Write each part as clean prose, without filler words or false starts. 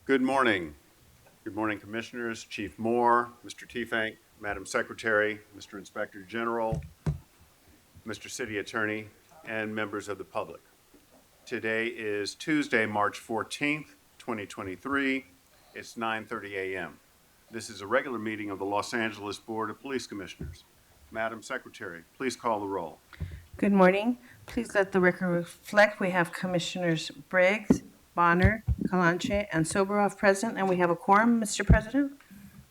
Good morning. Good morning, Commissioners, Chief Moore, Mr. Teefank, Madam Secretary, Mr. Inspector General, Mr. City Attorney, and members of the public. Today is Tuesday, March 14th, 2023. It's 9:30 a.m. This is a regular meeting of the Los Angeles Board of Police Commissioners. Madam Secretary, please call the roll. Good morning. Please let the record reflect we have Commissioners Briggs, Bonner, Kalanche, and Soberov present, and we have a quorum, Mr. President.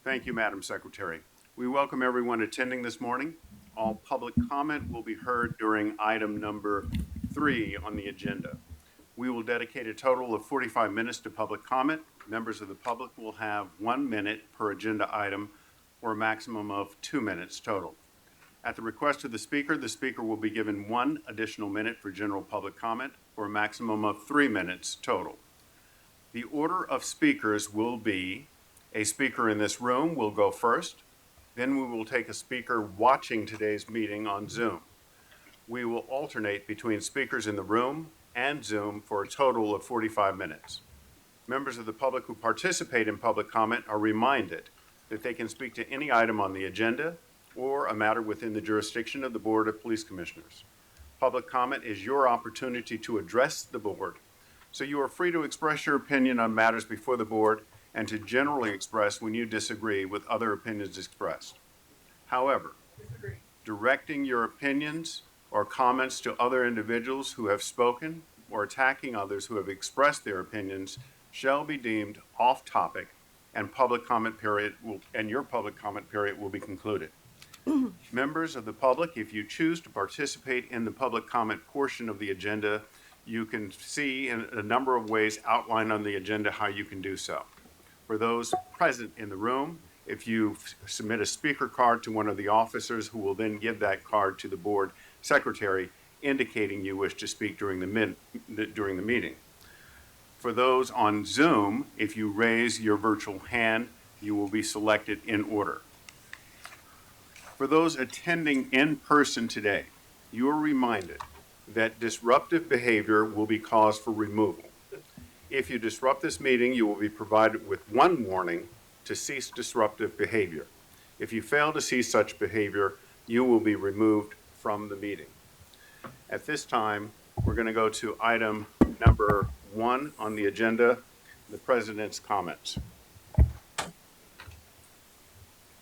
Thank you, Madam Secretary. We welcome everyone attending this morning. All public comment will be heard during item number 3 on the agenda. We will dedicate a total of 45 minutes to public comment. Members of the public will have 1 minute per agenda item, or a maximum of 2 minutes total. At the request of the speaker will be given 1 additional minute for general public comment, or a maximum of 3 minutes total. The order of speakers will be: a speaker in this room will go first. Then we will take a speaker watching today's meeting on Zoom. We will alternate between speakers in the room and Zoom for a total of 45 minutes. Members of the public who participate in public comment are reminded that they can speak to any item on the agenda or a matter within the jurisdiction of the Board of Police Commissioners. Public comment is your opportunity to address the board, so you are free to express your opinion on matters before the board and to generally express when you disagree with other opinions expressed. However, directing your opinions or comments to other individuals who have spoken or attacking others who have expressed their opinions shall be deemed off topic, and your public comment period will be concluded. Members of the public, if you choose to participate in the public comment portion of the agenda, you can see in a number of ways outlined on the agenda how you can do so. For those present in the room, if you submit a speaker card to one of the officers, who will then give that card to the board secretary, indicating you wish to speak during the meeting. For those on Zoom, if you raise your virtual hand, you will be selected in order. For those attending in person today, you are reminded that disruptive behavior will be cause for removal. If you disrupt this meeting, you will be provided with 1 warning to cease disruptive behavior. If you fail to cease such behavior, you will be removed from the meeting. At this time, we're going to go to item number 1 on the agenda, the President's comments.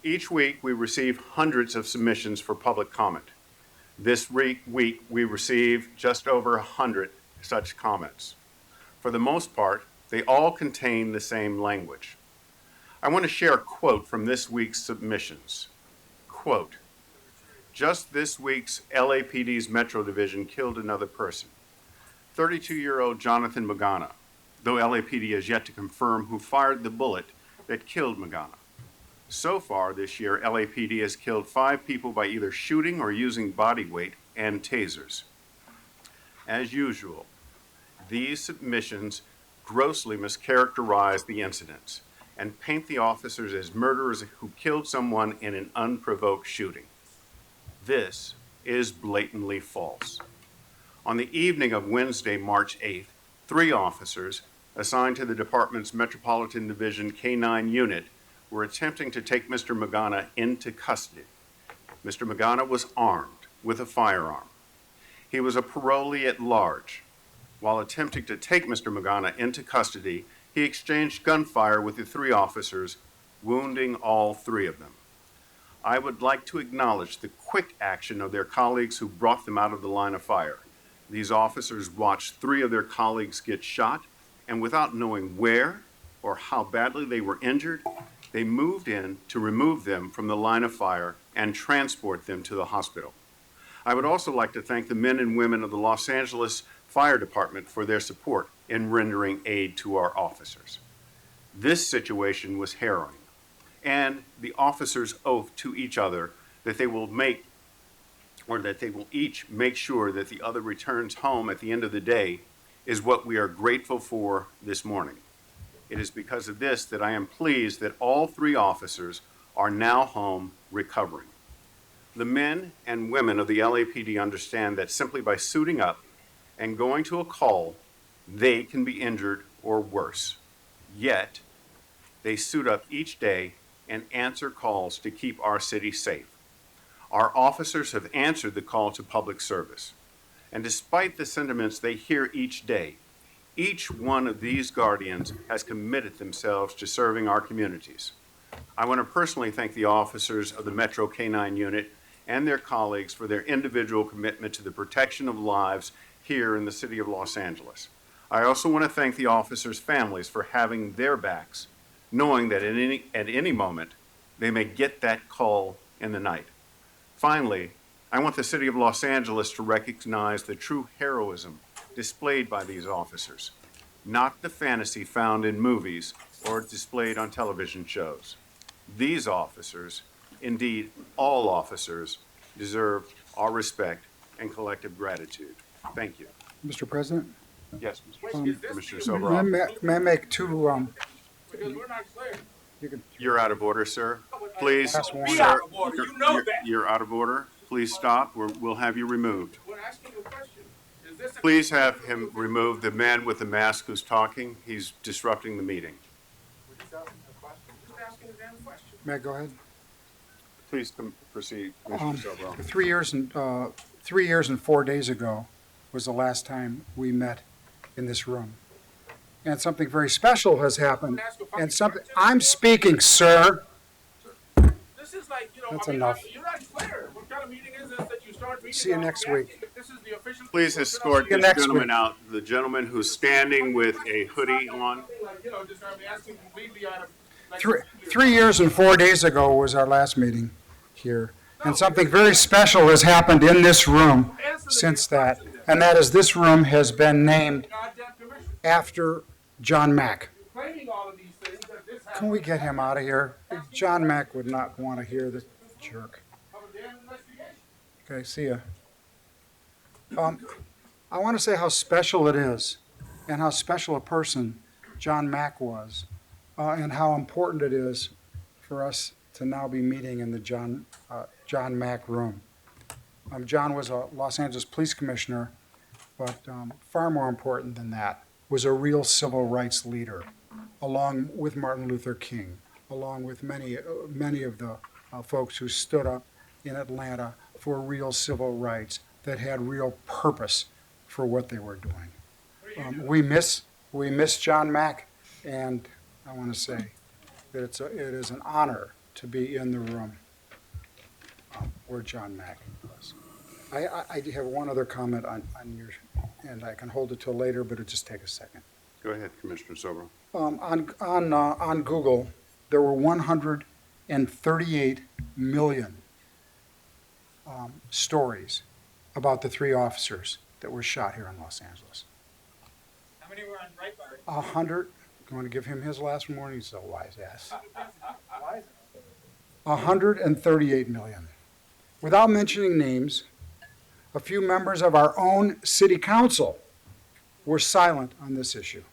Each week, we receive hundreds of submissions for public comment. This week, we received just over 100 such comments. For the most part, they all contain the same language. I want to share a quote from this week's submissions. Quote, "Just this week's LAPD's Metro Division killed another person. 32-year-old Jonathan Magana, though LAPD has yet to confirm who fired the bullet that killed Magana. So far this year, LAPD has killed 5 people by either shooting or using body weight and tasers." As usual, these submissions grossly mischaracterize the incidents and paint the officers as murderers who killed someone in an unprovoked shooting. This is blatantly false. On the evening of Wednesday, March 8th, 3 officers assigned to the department's Metropolitan Division K-9 unit were attempting to take Mr. Magana into custody. Mr. Magana was armed with a firearm. He was a parolee at large. While attempting to take Mr. Magana into custody, he exchanged gunfire with the 3 officers, wounding all 3 of them. I would like to acknowledge the quick action of their colleagues who brought them out of the line of fire. These officers watched 3 of their colleagues get shot, and without knowing where or how badly they were injured, they moved in to remove them from the line of fire and transport them to the hospital. I would also like to thank the men and women of the Los Angeles Fire Department for their support in rendering aid to our officers. This situation was harrowing, and the officers' oath to each other that they will each make sure that the other returns home at the end of the day is what we are grateful for this morning. It is because of this that I am pleased that all 3 officers are now home recovering. The men and women of the LAPD understand that simply by suiting up and going to a call, they can be injured or worse. Yet, They suit up each day and answer calls to keep our city safe. Our officers have answered the call to public service. And despite the sentiments they hear each day, each one of these guardians has committed themselves to serving our communities. I want to personally thank the officers of the Metro K-9 unit and their colleagues for their individual commitment to the protection of lives here in the city of Los Angeles. I also want to thank the officers' families for having their backs, knowing that at any moment they may get that call in the night. Finally, I want the city of Los Angeles to recognize the true heroism displayed by these officers, not the fantasy found in movies or displayed on television shows. These officers, indeed all officers, deserve our respect and collective gratitude. Thank you. Mr. President, Yes, Commissioner may Sobroff. may I make two, Because we're not clear. you can, You're out of order, sir. Please, Last one. Be sir, out of order. You know that. you're out of order. Please stop. We'll have you removed. We're asking you a question. Is this a? Please have him remove the man with the mask who's talking. He's disrupting the meeting. We're just asking a question. Just asking a damn question. may I go ahead? Please proceed, Commissioner Sobroff. 3 years and 4 days ago was the last time we met in this room. And something very special has happened, and something, I'm speaking, sir. This is like, you know, That's I mean, enough. you're not clear. What kind of meeting is this that you start meeting? See you on next reacting? week. If this is the official. Please escort See you this next gentleman week. out. The gentleman who's standing with a hoodie on. Like, you know, just asking completely out of. Like, 3 years and 4 days ago was our last meeting here. And something very special has happened in this room since that. And that is, this room has been named Goddamn commission. after John Mack. You're claiming all of these things that this Can we get him out of here? John Mack would not want to hear this jerk. Of a damn investigation. Okay, see ya. I want to say how special it is and how special a person John Mack was, and how important it is for us to now be meeting in the John Mack room. John was a Los Angeles Police Commissioner, but far more important than that, was a real civil rights leader, along with Martin Luther King, along with many of the folks who stood up in Atlanta for real civil rights that had real purpose for what they were doing. We miss John Mack, and I want to say that it is an honor to be in the room where John Mack was. I do have one other comment on your, and I can hold it till later, but it'll just take a second. Go ahead, Commissioner Sobroff. On Google, there were 138 million stories about the 3 officers that were shot here in Los Angeles. How many were on Breitbart? 100. You want to give him his last warning? He's a wise ass. 138 million. Without mentioning names, a few members of our own city council were silent on this issue.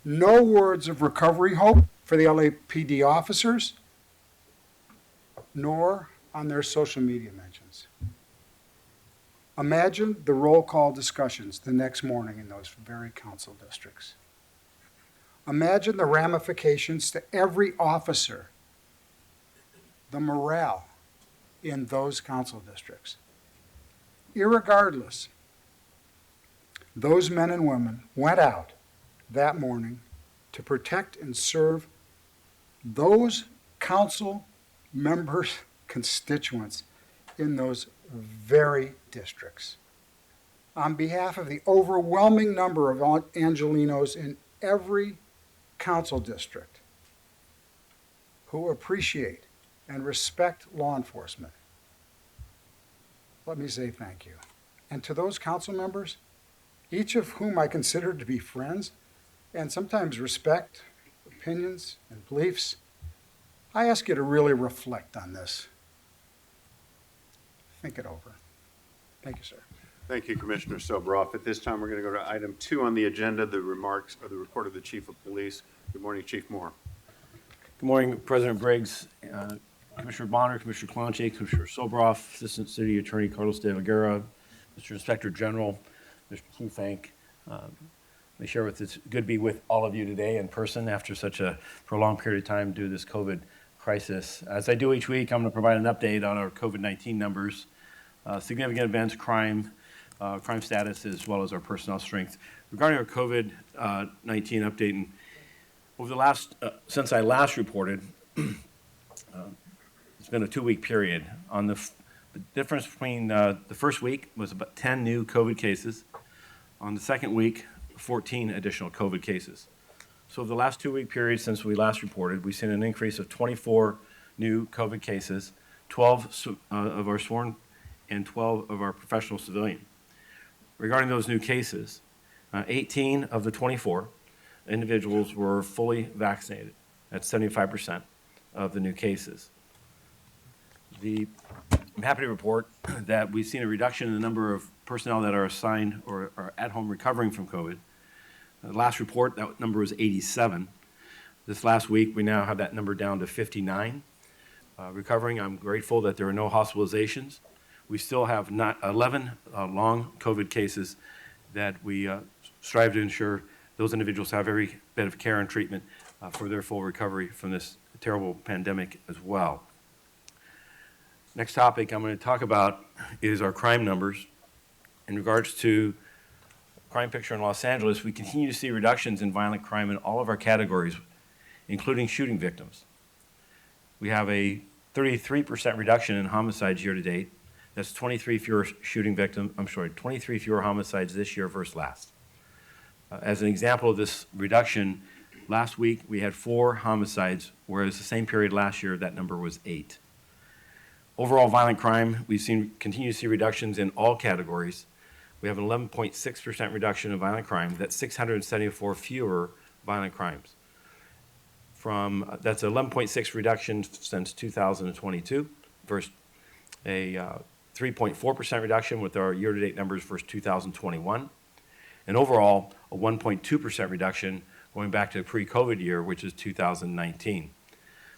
No words of recovery hope for the LAPD officers, nor on their social media mentions. Imagine the roll call discussions the next morning in those very council districts. Imagine the ramifications to every officer, the morale in those council districts. Irregardless, those men and women went out that morning to protect and serve those council members' constituents in those very districts. On behalf of the overwhelming number of Angelenos in every council district who appreciate and respect law enforcement, let me say thank you. And to those council members, each of whom I consider to be friends and sometimes respect opinions and beliefs, I ask you to really reflect on this. Think it over. Thank you, sir. Thank you, Commissioner Sobroff. At this time, we're going to go to item 2 on the agenda, the remarks or the report of the Chief of Police. Good morning, Chief Moore. Good morning, President Briggs, Commissioner Bonner, Commissioner Clanche, Commissioner Sobroff, Assistant City Attorney Carlos de Aguirre, Mr. Inspector General, Mr. Hufank, Let me share with it's good to be with all of you today in person after such a prolonged period of time due to this COVID crisis. As I do each week, I'm going to provide an update on our COVID-19 numbers, significant events, crime status, as well as our personnel strength. Regarding our COVID-19 update, and over the last, since I last reported, it's been a 2-week period. On the difference between the first week was about 10 new COVID cases. On the second week, 14 additional COVID cases. So over the last 2-week period since we last reported, we've seen an increase of 24 new COVID cases, 12 of our sworn and 12 of our professional civilian. Regarding those new cases, 18 of the 24 individuals were fully vaccinated. That's 75% of the new cases. I'm happy to report that we've seen a reduction in the number of personnel that are assigned or are at home recovering from COVID. Last report, that number was 87. This last week, we now have that number down to 59. Recovering, I'm grateful that there are no hospitalizations. We still have 11 long COVID cases that we strive to ensure those individuals have every bit of care and treatment for their full recovery from this terrible pandemic as well. Next topic I'm going to talk about is our crime numbers. In regards to crime picture in Los Angeles, we continue to see reductions in violent crime in all of our categories, including shooting victims. We have a 33% reduction in homicides year to date. That's 23 fewer 23 fewer homicides this year versus last. As an example of this reduction, last week we had 4 homicides, whereas the same period last year that number was 8. Overall violent crime, we've continue to see reductions in all categories. We have an 11.6% reduction in violent crime. That's 674 fewer violent crimes. That's 11.6 reduction since 2022 versus a 3.4% reduction with our year-to-date numbers versus 2021. And overall, a 1.2% reduction going back to the pre-COVID year, which is 2019.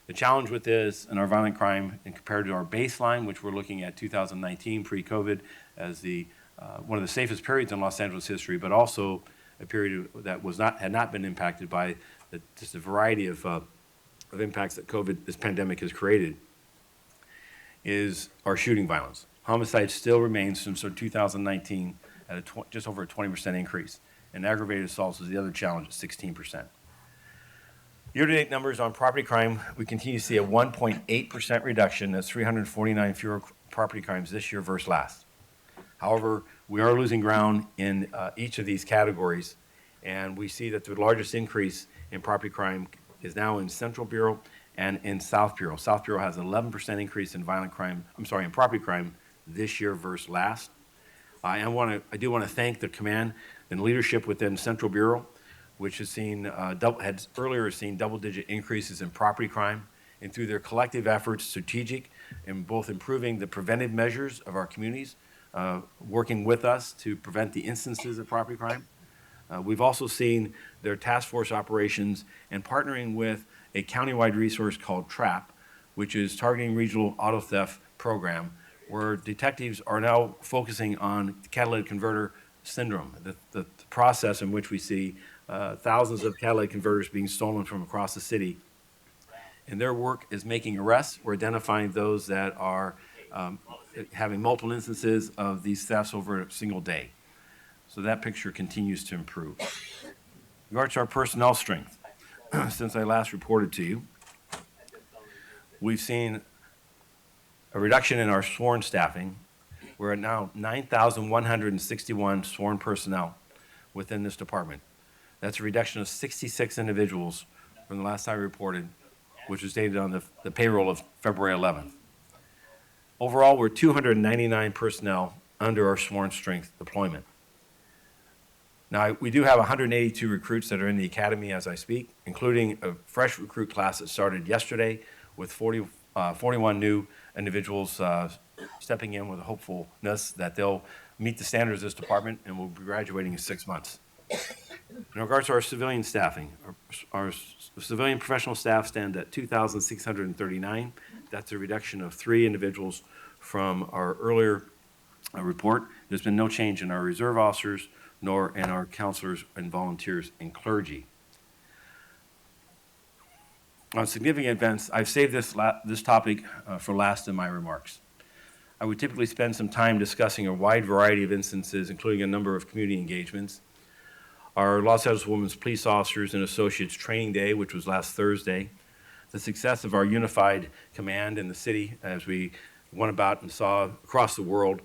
The challenge with this and our violent crime, and compared to our baseline, which we're looking at 2019 pre-COVID as one of the safest periods in Los Angeles history, but also a period that had not been impacted by just a variety of impacts that this pandemic has created, is our shooting violence. Homicide still remains since 2019 at just over a 20% increase, and aggravated assaults is the other challenge at 16%. Year-to-date numbers on property crime, we continue to see a 1.8% reduction. That's 349 fewer property crimes this year versus last. However, we are losing ground in each of these categories, and we see that the largest increase in property crime is now in Central Bureau and in South Bureau. South Bureau has an 11% increase in in property crime this year versus last. I do want to thank the command and leadership within Central Bureau, which has earlier seen double-digit increases in property crime, and through their collective efforts, strategic in both improving the preventive measures of our communities, working with us to prevent the instances of property crime. We've also seen their task force operations and partnering with a countywide resource called TRAP, which is Targeting Regional Auto Theft Program, where detectives are now focusing on catalytic converter syndrome, the process in which we see thousands of catalytic converters being stolen from across the city. And their work is making arrests. We're identifying those that are having multiple instances of these thefts over a single day. So that picture continues to improve. In regards to our personnel strength, since I last reported to you, we've seen a reduction in our sworn staffing. We're at now 9,161 sworn personnel within this department. That's a reduction of 66 individuals from the last time I reported, which was dated on the payroll of February 11th. Overall, we're 299 personnel under our sworn strength deployment. Now, we do have 182 recruits that are in the academy as I speak, including a fresh recruit class that started yesterday with 41 new individuals stepping in with a hopefulness that they'll meet the standards of this department and will be graduating in 6 months. In regards to our civilian staffing, our civilian professional staff stand at 2,639. That's a reduction of 3 individuals from our earlier report, there's been no change in our reserve officers nor in our counselors and volunteers and clergy. On significant events, I've saved this topic for last in my remarks. I would typically spend some time discussing a wide variety of instances, including a number of community engagements. Our Los Angeles Women's Police Officers and Associates Training Day, which was last Thursday, the success of our unified command in the city as we went about and saw across the world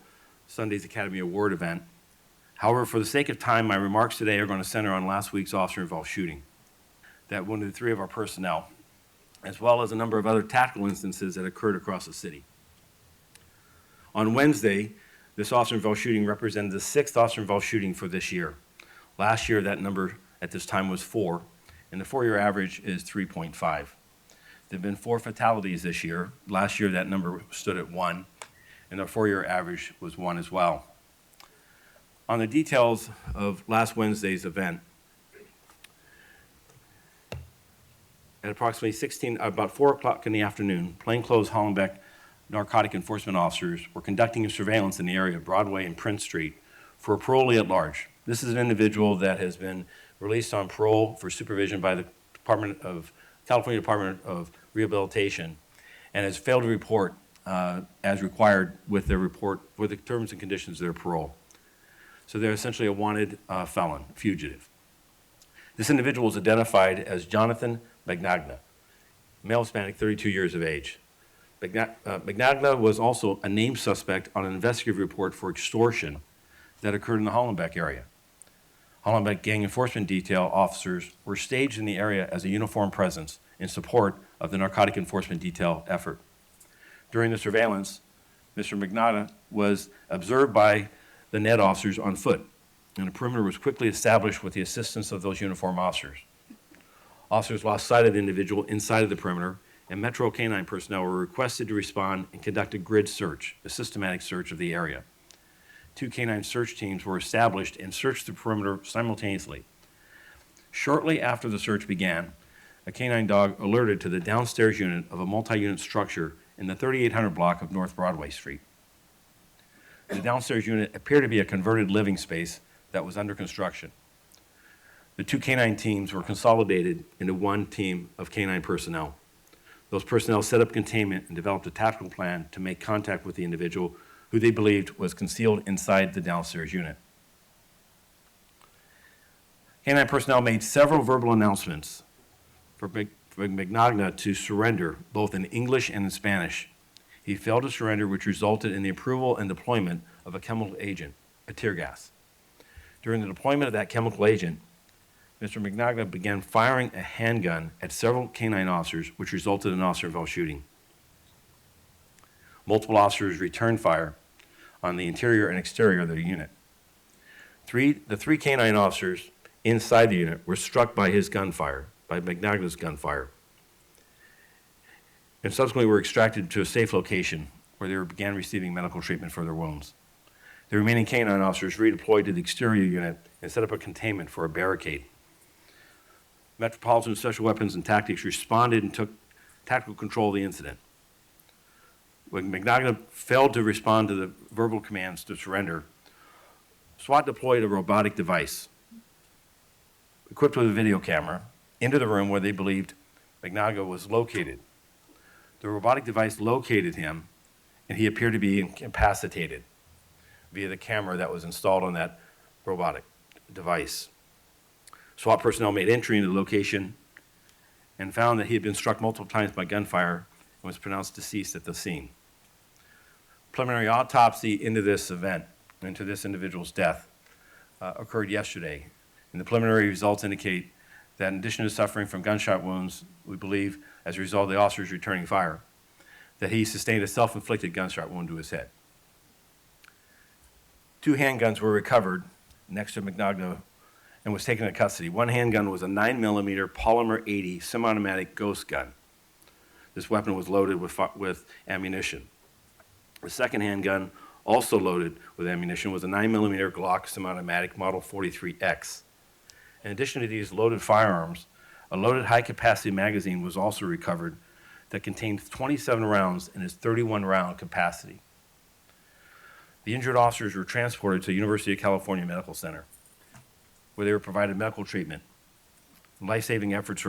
Sunday's Academy Award event. However, for the sake of time, my remarks today are going to center on last week's officer-involved shooting that wounded 3 of our personnel, as well as a number of other tactical instances that occurred across the city. On Wednesday, this officer-involved shooting represented the 6th officer-involved shooting for this year. Last year, that number at this time was 4, and the 4-year average is 3.5. There have been 4 fatalities this year. Last year, that number stood at 1, and our 4-year average was 1 as well. On the details of last Wednesday's event, at approximately about 4 o'clock in the afternoon, plainclothes Hollenbeck narcotic enforcement officers were conducting a surveillance in the area of Broadway and Prince Street for a parolee at large. This is an individual that has been released on parole for supervision by the California Department of Rehabilitation and has failed to report as required with the terms and conditions of their parole. So they're essentially a wanted felon, fugitive. This individual is identified as Jonathan Magnagna, male Hispanic, 32 years of age. Magnagna was also a named suspect on an investigative report for extortion that occurred in the Hollenbeck area. Hollenbeck Gang Enforcement Detail officers were staged in the area as a uniformed presence in support of the Narcotic Enforcement Detail effort. During the surveillance, Mr. Magnagna was observed by the NED officers on foot, and a perimeter was quickly established with the assistance of those uniformed officers. Officers lost sight of the individual inside of the perimeter, and Metro K-9 personnel were requested to respond and conduct a grid search, a systematic search of the area. 2 K-9 search teams were established and searched the perimeter simultaneously. Shortly after the search began, a K-9 dog alerted to the downstairs unit of a multi-unit structure in the 3800 block of North Broadway Street. The downstairs unit appeared to be a converted living space that was under construction. The 2 K-9 teams were consolidated into 1 team of K-9 personnel. Those personnel set up containment and developed a tactical plan to make contact with the individual who they believed was concealed inside the downstairs unit. K-9 personnel made several verbal announcements for Magnagna to surrender, both in English and in Spanish. He failed to surrender, which resulted in the approval and deployment of a chemical agent, a tear gas. During the deployment of that chemical agent, Mr. Magnagna began firing a handgun at several K-9 officers, which resulted in an officer-involved shooting. Multiple officers returned fire on the interior and exterior of the unit. The 3 K-9 officers inside the unit were struck by his gunfire, by Magnagna's gunfire, and subsequently were extracted to a safe location where they began receiving medical treatment for their wounds. The remaining K-9 officers redeployed to the exterior unit and set up a containment for a barricade. Metropolitan Special Weapons and Tactics responded and took tactical control of the incident. When Magnagna failed to respond to the verbal commands to surrender, SWAT deployed a robotic device equipped with a video camera into the room where they believed Magnagna was located. The robotic device located him, and he appeared to be incapacitated via the camera that was installed on that robotic device. SWAT personnel made entry into the location and found that he had been struck multiple times by gunfire and was pronounced deceased at the scene. Preliminary autopsy into this event, into this individual's death, occurred yesterday. And the preliminary results indicate that in addition to suffering from gunshot wounds, we believe, as a result of the officers returning fire, that he sustained a self-inflicted gunshot wound to his head. 2 handguns were recovered next to Magnagna and was taken into custody. 1 handgun was a 9mm Polymer 80 semi-automatic Ghost gun. This weapon was loaded with ammunition. The second handgun, also loaded with ammunition, was a 9mm Glock semi-automatic Model 43X. In addition to these loaded firearms, a loaded high-capacity magazine was also recovered that contained 27 rounds in its 31-round capacity. The injured officers were transported to University of California Medical Center, where they were provided medical treatment. Life-saving efforts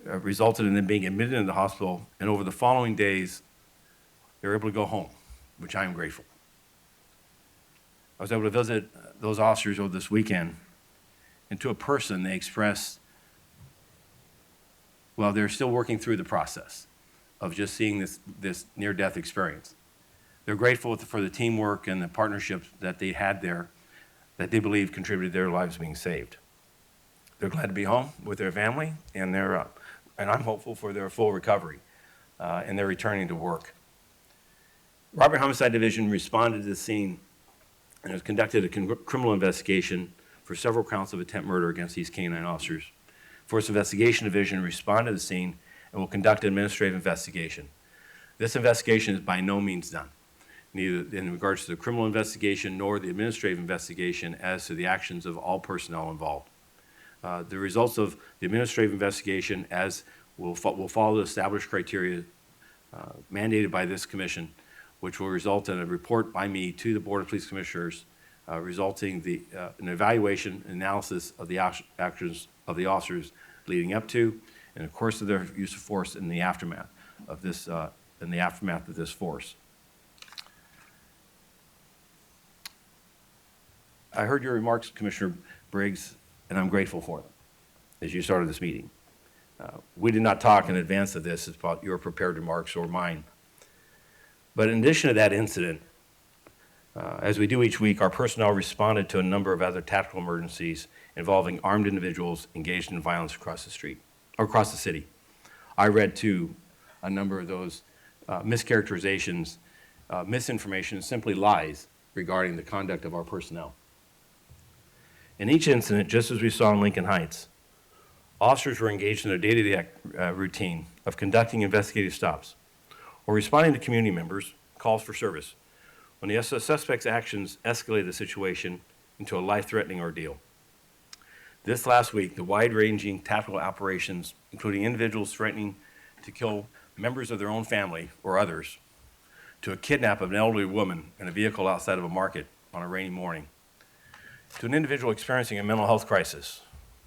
resulted in them being admitted into the hospital, and over the following days, they were able to go home, which I am grateful. I was able to visit those officers over this weekend, and to a person, they expressed, well, they're still working through the process of just seeing this near-death experience. They're grateful for the teamwork and the partnerships that they had there that they believe contributed to their lives being saved. They're glad to be home with their family, and I'm hopeful for their full recovery, and they're returning to work. Robbery Homicide Division responded to the scene and has conducted a criminal investigation for several counts of attempt murder against these canine officers. Force Investigation Division responded to the scene and will conduct an administrative investigation. This investigation is by no means done, neither in regards to the criminal investigation nor the administrative investigation as to the actions of all personnel involved. The results of the administrative investigation will follow the established criteria mandated by this commission, which will result in a report by me to the Board of Police Commissioners, resulting in an evaluation and analysis of the actions of the officers leading up to, and of course of their use of force in the aftermath of this force. I heard your remarks, Commissioner Briggs, and I'm grateful for them as you started this meeting. We did not talk in advance of this about your prepared remarks or mine. But in addition to that incident, as we do each week, our personnel responded to a number of other tactical emergencies involving armed individuals engaged in violence across the city. I read, too, a number of those mischaracterizations, misinformation, simply lies regarding the conduct of our personnel. In each incident, just as we saw in Lincoln Heights, officers were engaged in their day-to-day routine of conducting investigative stops or responding to community members' calls for service when the suspect's actions escalated the situation into a life-threatening ordeal. This last week, the wide-ranging tactical operations, including individuals threatening to kill members of their own family or others, to a kidnap of an elderly woman in a vehicle outside of a market on a rainy morning, to an individual experiencing a mental health crisis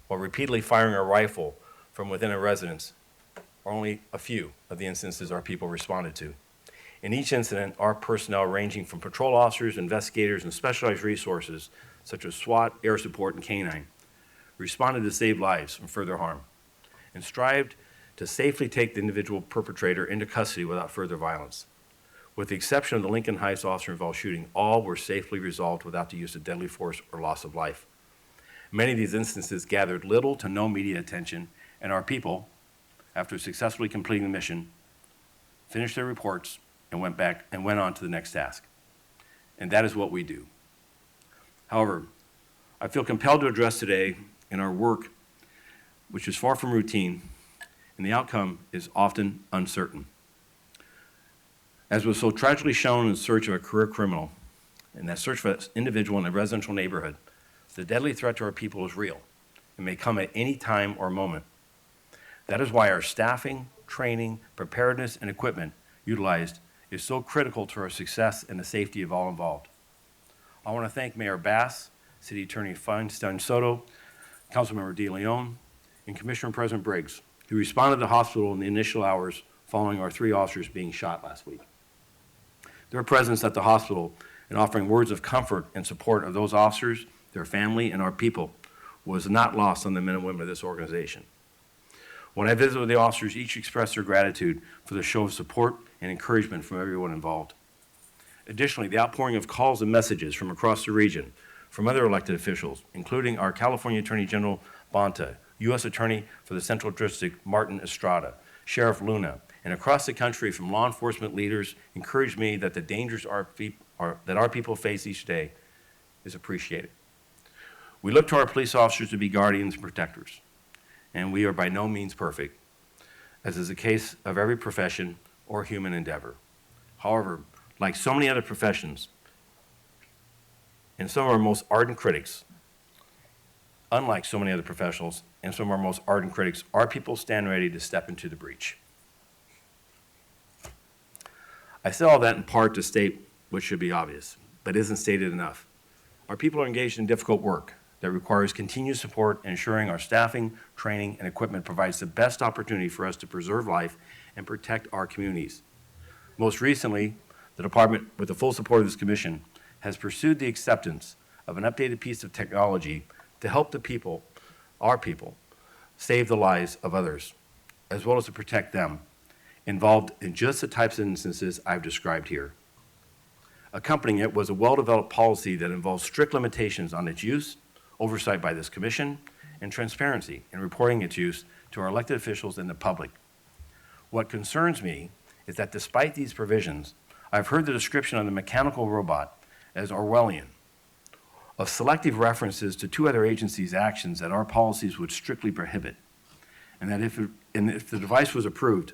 while repeatedly firing a rifle from within a residence, are only a few of the instances our people responded to. In each incident, our personnel, ranging from patrol officers, investigators, and specialized resources such as SWAT, air support, and canine, responded to save lives from further harm and strived to safely take the individual perpetrator into custody without further violence. With the exception of the Lincoln Heights officer-involved shooting, all were safely resolved without the use of deadly force or loss of life. Many of these instances gathered little to no media attention, and our people, after successfully completing the mission, finished their reports and went on to the next task. And that is what we do. However, I feel compelled to address today in our work, which is far from routine, and the outcome is often uncertain. As was so tragically shown in the search of a career criminal, and that search for that individual in a residential neighborhood, the deadly threat to our people is real and may come at any time or moment. That is why our staffing, training, preparedness, and equipment utilized is so critical to our success and the safety of all involved. I want to thank Mayor Bass, City Attorney Feinstein Soto, Councilmember DeLeon, and Commissioner President Briggs, who responded to the hospital in the initial hours following our 3 officers being shot last week. Their presence at the hospital and offering words of comfort and support of those officers, their family, and our people was not lost on the men and women of this organization. When I visited with the officers, each expressed their gratitude for the show of support and encouragement from everyone involved. Additionally, the outpouring of calls and messages from across the region, from other elected officials, including our California Attorney General Bonta, U.S. Attorney for the Central District Martin Estrada, Sheriff Luna, and across the country from law enforcement leaders encouraged me that the dangers that our people face each day is appreciated. We look to our police officers to be guardians and protectors, and we are by no means perfect, as is the case of every profession or human endeavor. However, like so many other professions, and some of our most ardent critics, unlike so many other professionals and some of our most ardent critics, our people stand ready to step into the breach. I say all that in part to state what should be obvious. but isn't stated enough. Our people are engaged in difficult work that requires continued support, ensuring our staffing, training, and equipment provides the best opportunity for us to preserve life and protect our communities. Most recently, the department, with the full support of this commission, has pursued the acceptance of an updated piece of technology to help the people, our people, save the lives of others, as well as to protect them, involved in just the types of instances I've described here. Accompanying it was a well-developed policy that involves strict limitations on its use, oversight by this commission, and transparency in reporting its use to our elected officials and the public. What concerns me is that despite these provisions, I've heard the description of the mechanical robot as Orwellian, of selective references to two other agencies' actions that our policies would strictly prohibit, and that if the device was approved,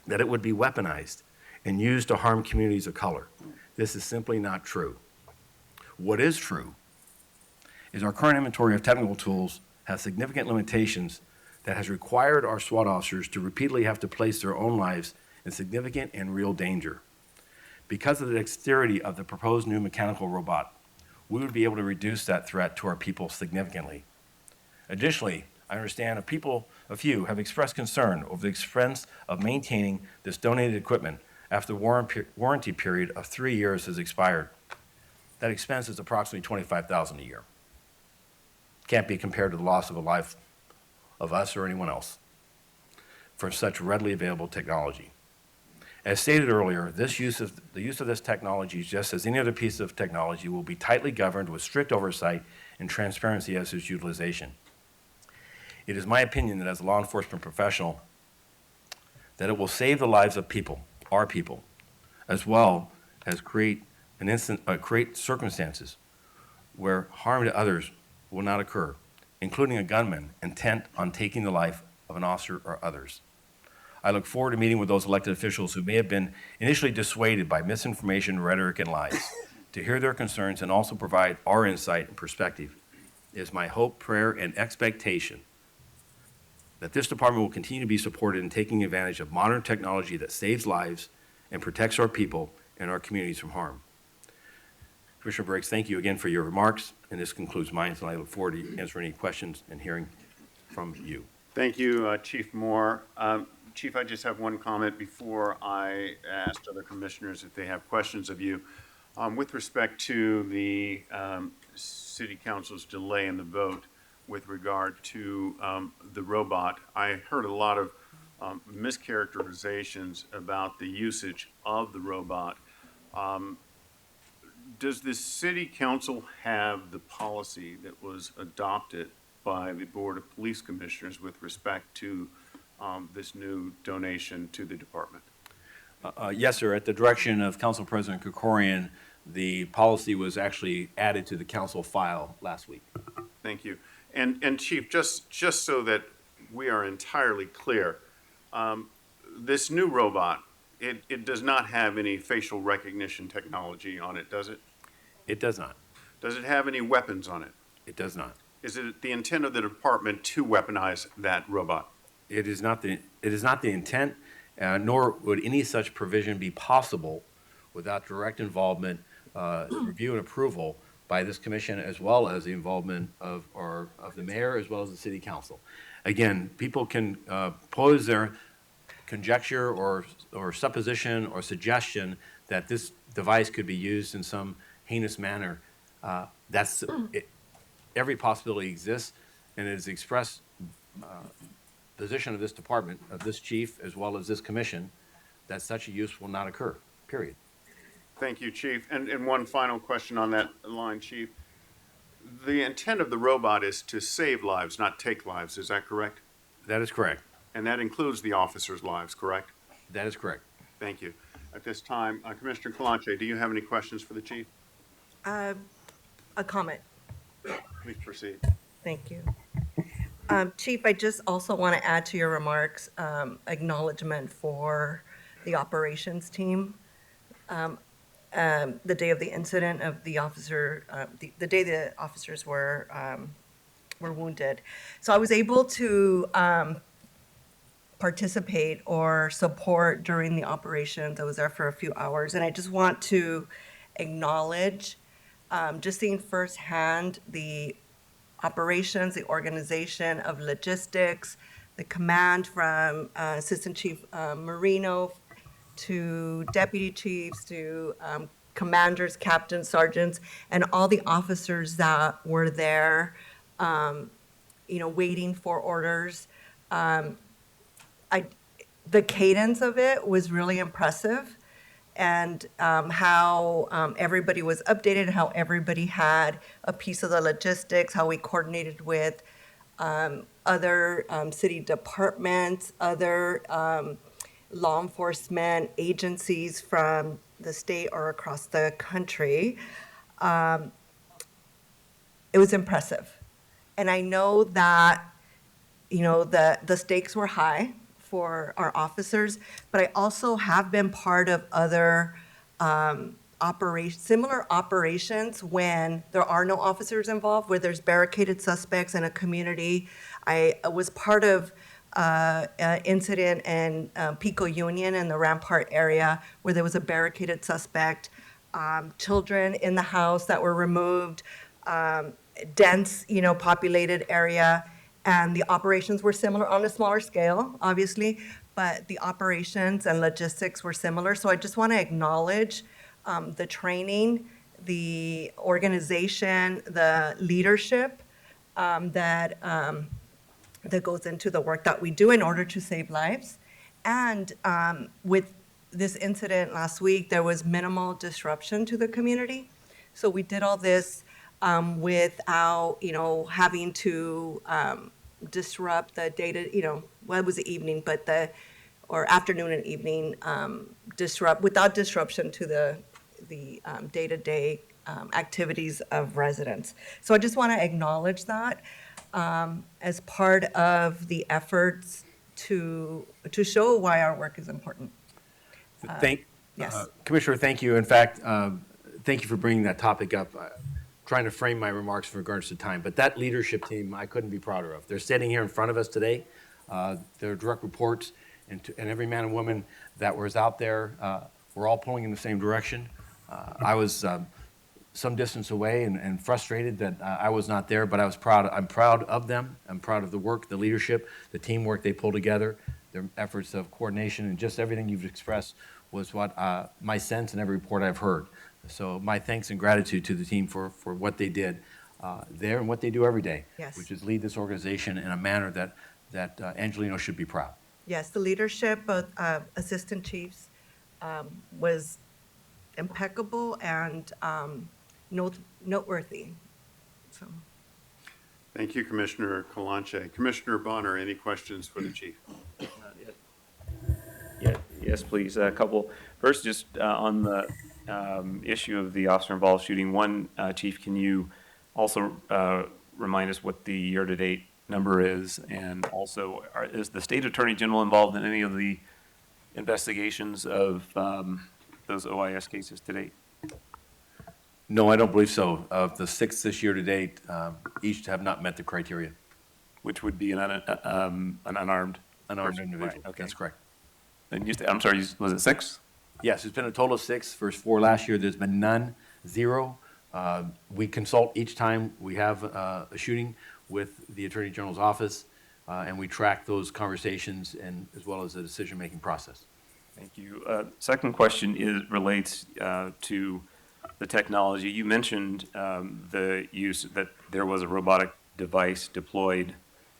that it would be weaponized and used to harm communities of color. This is simply not true. What is true is our current inventory of technical tools has significant limitations that has required our SWAT officers to repeatedly have to place their own lives in significant and real danger. Because of the dexterity of the proposed new mechanical robot, we would be able to reduce that threat to our people significantly. Additionally, I understand a few have expressed concern over the expense of maintaining this donated equipment after the warranty period of 3 years has expired. That expense is approximately $25,000 a year. Can't be compared to the loss of a life of us or anyone else for such readily available technology. As stated earlier, the use of this technology, just as any other piece of technology, will be tightly governed with strict oversight and transparency as to its utilization. It is my opinion that as a law enforcement professional, that it will save the lives of people, our people, as well as create circumstances where harm to others will not occur, including a gunman intent on taking the life of an officer or others. I look forward to meeting with those elected officials who may have been initially dissuaded by misinformation, rhetoric, and lies, to hear their concerns and also provide our insight and perspective. It is my hope, prayer, and expectation that this department will continue to be supported in taking advantage of modern technology that saves lives and protects our people and our communities from harm. Commissioner Briggs, thank you again for your remarks, and this concludes mine, and I look forward to answering any questions and hearing from you. Thank you, Chief Moore. Chief, I just have one comment before I ask other commissioners if they have questions of you. With respect to the City Council's delay in the vote with regard to the robot, I heard a lot of mischaracterizations about the usage of the robot. Does the City Council have the policy that was adopted by the Board of Police Commissioners with respect to this new donation to the department? Yes, sir. At the direction of Council President Krikorian, the policy was actually added to the council file last week. Thank you. And Chief, just so that we are entirely clear, this new robot, it does not have any facial recognition technology on it, does it? It does not. Does it have any weapons on it? It does not. Is it the intent of the department to weaponize that robot? It is not the intent, nor would any such provision be possible without direct involvement, review and approval by this commission, as well as the involvement of the mayor, as well as the city council. Again, people can pose their conjecture or supposition or suggestion that this device could be used in some heinous manner. Every possibility exists, and it is expressed position of this department, of this chief, as well as this commission, that such a use will not occur, period. Thank you, Chief. And one final question on that line, Chief. The intent of the robot is to save lives, not take lives. Is that correct? That is correct. And that includes the officers' lives, correct? That is correct. Thank you. At this time, Commissioner Kalanche, do you have any questions for the chief? A comment. Please proceed. Thank you. Chief, I just also want to add to your remarks, acknowledgement for the operations team. The day of the incident of the officer, the day the officers were wounded. So I was able to participate or support during the operations. I was there for a few hours, and I just want to acknowledge, just seeing firsthand the operations, the organization of logistics, the command from Assistant Chief Marino to deputy chiefs to commanders, captains, sergeants, and all the officers that were there, waiting for orders. The cadence of it was really impressive, and how everybody was updated, how everybody had a piece of the logistics, how we coordinated with other city departments, other law enforcement agencies from the state or across the country. It was impressive. And I know that, the stakes were high for our officers, but I also have been part of other similar operations when there are no officers involved, where there's barricaded suspects in a community. I was part of an incident in Pico Union in the Rampart area where there was a barricaded suspect, children in the house that were removed, dense, populated area. And the operations were similar on a smaller scale, obviously, but the operations and logistics were similar. So I just want to acknowledge the training, the organization, the leadership that goes into the work that we do in order to save lives. And with this incident last week, there was minimal disruption to the community. So we did all this without, having to disrupt the data, well, it was the evening, but or afternoon and evening, without disruption to the day-to-day activities of residents. So I just want to acknowledge that as part of the efforts to show why our work is important. Yes. Commissioner, thank you. In fact, thank you for bringing that topic up. Trying to frame my remarks in regards to time, but that leadership team, I couldn't be prouder of. They're sitting here in front of us today. Their direct reports and every man and woman that was out there, we're all pulling in the same direction. I was some distance away and frustrated that I was not there, but I was proud. I'm proud of them. I'm proud of the work, the leadership, the teamwork they pulled together, their efforts of coordination, and just everything you've expressed was what my sense in every report I've heard. So my thanks and gratitude to the team for what they did there and what they do every day, Yes. which is lead this organization in a manner that Angelino should be proud. Yes, the leadership of assistant chiefs was impeccable and noteworthy. So. Thank you, Commissioner Kalanche. Commissioner Bonner, any questions for the chief? Yeah, yes, please. A couple. First, just on the issue of the officer-involved shooting. One, Chief, can you also remind us what the year-to-date number is? And also, is the State Attorney General involved in any of the investigations of those OIS cases to date? No, I don't believe so. Of the 6 this year to date, each have not met the criteria. Which would be an unarmed Unarmed person, individual. right, okay. That's correct. And I'm sorry, was it 6? Yes, it's been a total of 6 versus 4 last year. There's been none, 0. We consult each time we have a shooting with the Attorney General's office, and we track those conversations and as well as the decision-making process. Thank you. Second question relates to the technology. You mentioned the use that there was a robotic device deployed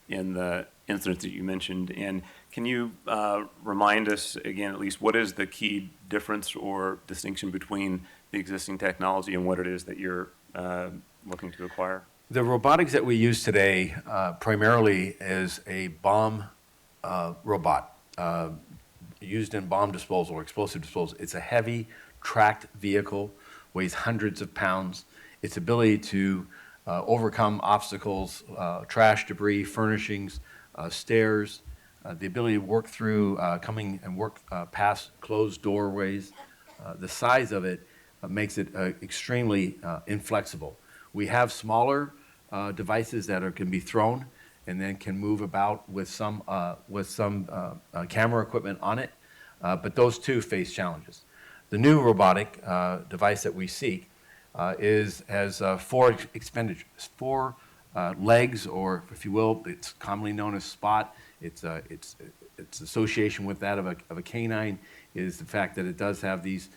in the incident that you mentioned. And can you remind us again, at least, what is the key difference or distinction between the existing technology and what it is that you're looking to acquire? The robotics that we use today primarily is a bomb robot used in bomb disposal or explosive disposal. It's a heavy tracked vehicle, weighs hundreds of pounds. Its ability to overcome obstacles, trash, debris, furnishings, stairs, the ability to work through, coming and work past closed doorways. The size of it makes it extremely inflexible. We have smaller devices that can be thrown and then can move about with some camera equipment on it, but those too face challenges. The new robotic device that we seek has four legs, or if you will, it's commonly known as SPOT. Its association with that of a canine is the fact that it does have these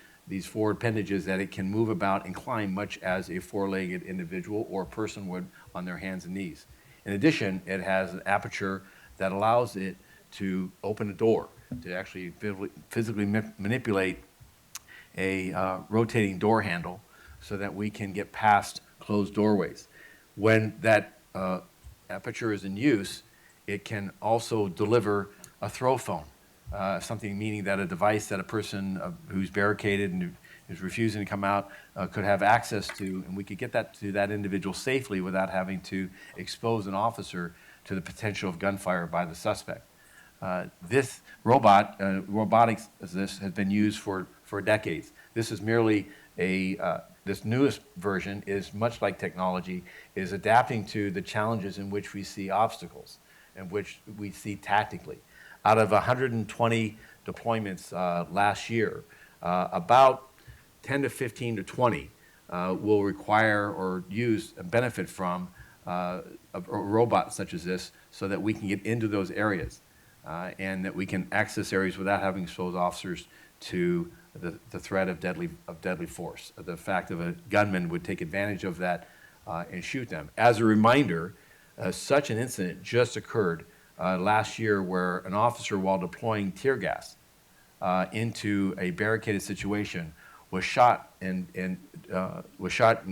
forward appendages that it can move about and climb much as a four-legged individual or person would on their hands and knees. In addition, it has an aperture that allows it to open a door, to actually physically manipulate a rotating door handle so that we can get past closed doorways. When that aperture is in use, it can also deliver a throw phone, something meaning that a device that a person who's barricaded and is refusing to come out could have access to, and we could get that to that individual safely without having to expose an officer to the potential of gunfire by the suspect. This robotics, as this has been used for decades. This is merely this newest version is much like technology, is adapting to the challenges in which we see obstacles and which we see tactically. Out of 120 deployments last year, about 10 to 15 to 20 will require or use and benefit from a robot such as this so that we can get into those areas and that we can access areas without having to expose officers to the threat of deadly force. The fact of a gunman would take advantage of that and shoot them. As a reminder, such an incident just occurred last year where an officer, while deploying tear gas into a barricaded situation, was shot and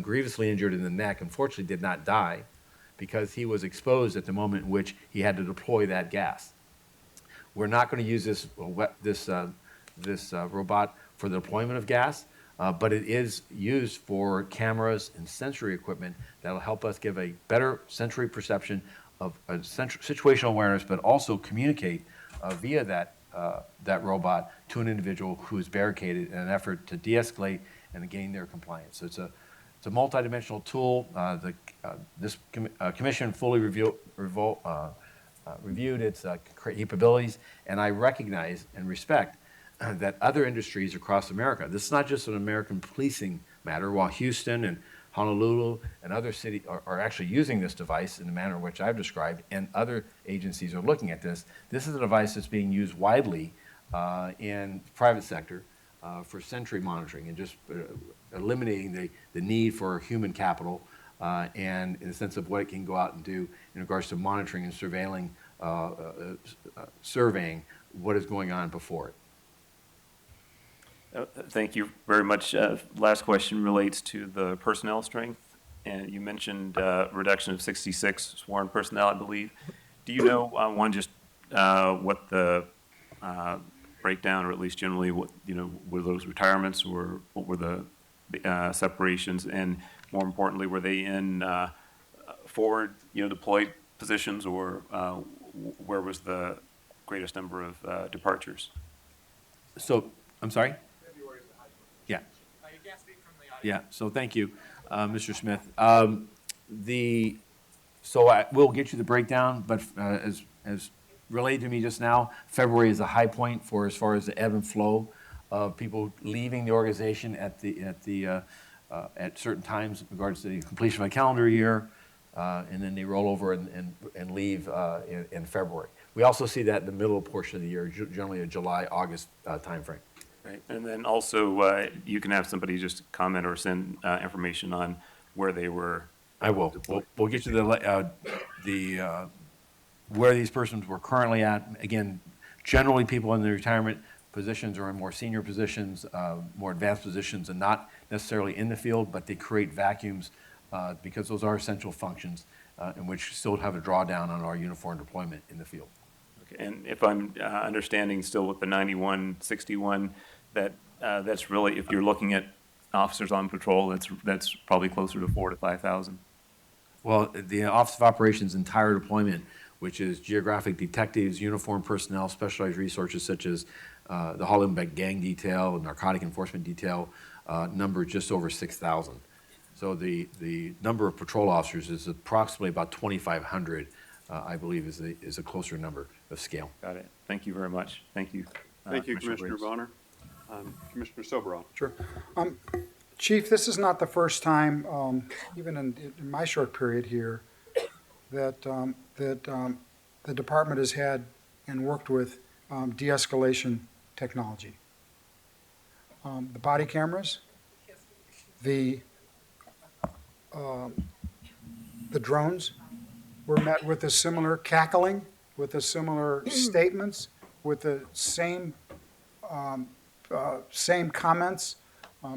grievously injured in the neck. Unfortunately, did not die because he was exposed at the moment in which he had to deploy that gas. We're not going to use this robot for the deployment of gas, but it is used for cameras and sensory equipment that will help us give a better sensory perception of situational awareness, but also communicate via that robot to an individual who is barricaded in an effort to de-escalate and to gain their compliance. So it's a multidimensional tool. This commission fully reviewed its capabilities, and I recognize and respect that other industries across America, this is not just an American policing matter, while Houston and Honolulu and other cities are actually using this device in the manner in which I've described, and other agencies are looking at this. This is a device that's being used widely in the private sector for sentry monitoring and just eliminating the need for human capital and in the sense of what it can go out and do in regards to monitoring and surveilling, surveying what is going on before it. Thank you very much. Last question relates to the personnel strength, and you mentioned reduction of 66 sworn personnel, I believe. Do you know, what the breakdown, or at least generally, what were those retirements, or what were the separations, and more importantly, were they in forward, deployed positions, or where was the greatest number of departures? So, I'm sorry? Yeah. You can't speak from the audience. Yeah, so thank you, Mr. Smith. We'll get you the breakdown, but as relayed to me just now, February is a high point for as far as the ebb and flow of people leaving the organization at certain times in regards to the completion of a calendar year, and then they roll over and leave in February. We also see that in the middle portion of the year, generally a July, August timeframe. Right. And then also, you can have somebody just comment or send information on where they were. I will. We'll get you where these persons were currently at. Again, generally people in the retirement positions are in more senior positions, more advanced positions, and not necessarily in the field, but they create vacuums because those are essential functions in which still have a drawdown on our uniform deployment in the field. Okay. And if I'm understanding still with the 9161, that's really, if you're looking at officers on patrol, that's probably closer to 4,000 to 5,000. Well, the Office of Operations' entire deployment, which is geographic detectives, uniformed personnel, specialized resources such as the Hollenbeck Gang Detail, Narcotic Enforcement Detail, number just over 6,000. So the number of patrol officers is approximately about 2,500, I believe is a closer number of scale. Got it. Thank you very much. Thank you. Thank you, Commissioner Briggs. Bonner. Commissioner Soboroff. Sure. Chief, this is not the first time, even in my short period here, that the department has had and worked with de-escalation technology. The body cameras, the drones were met with a similar cackling, with a similar statements, with the same comments,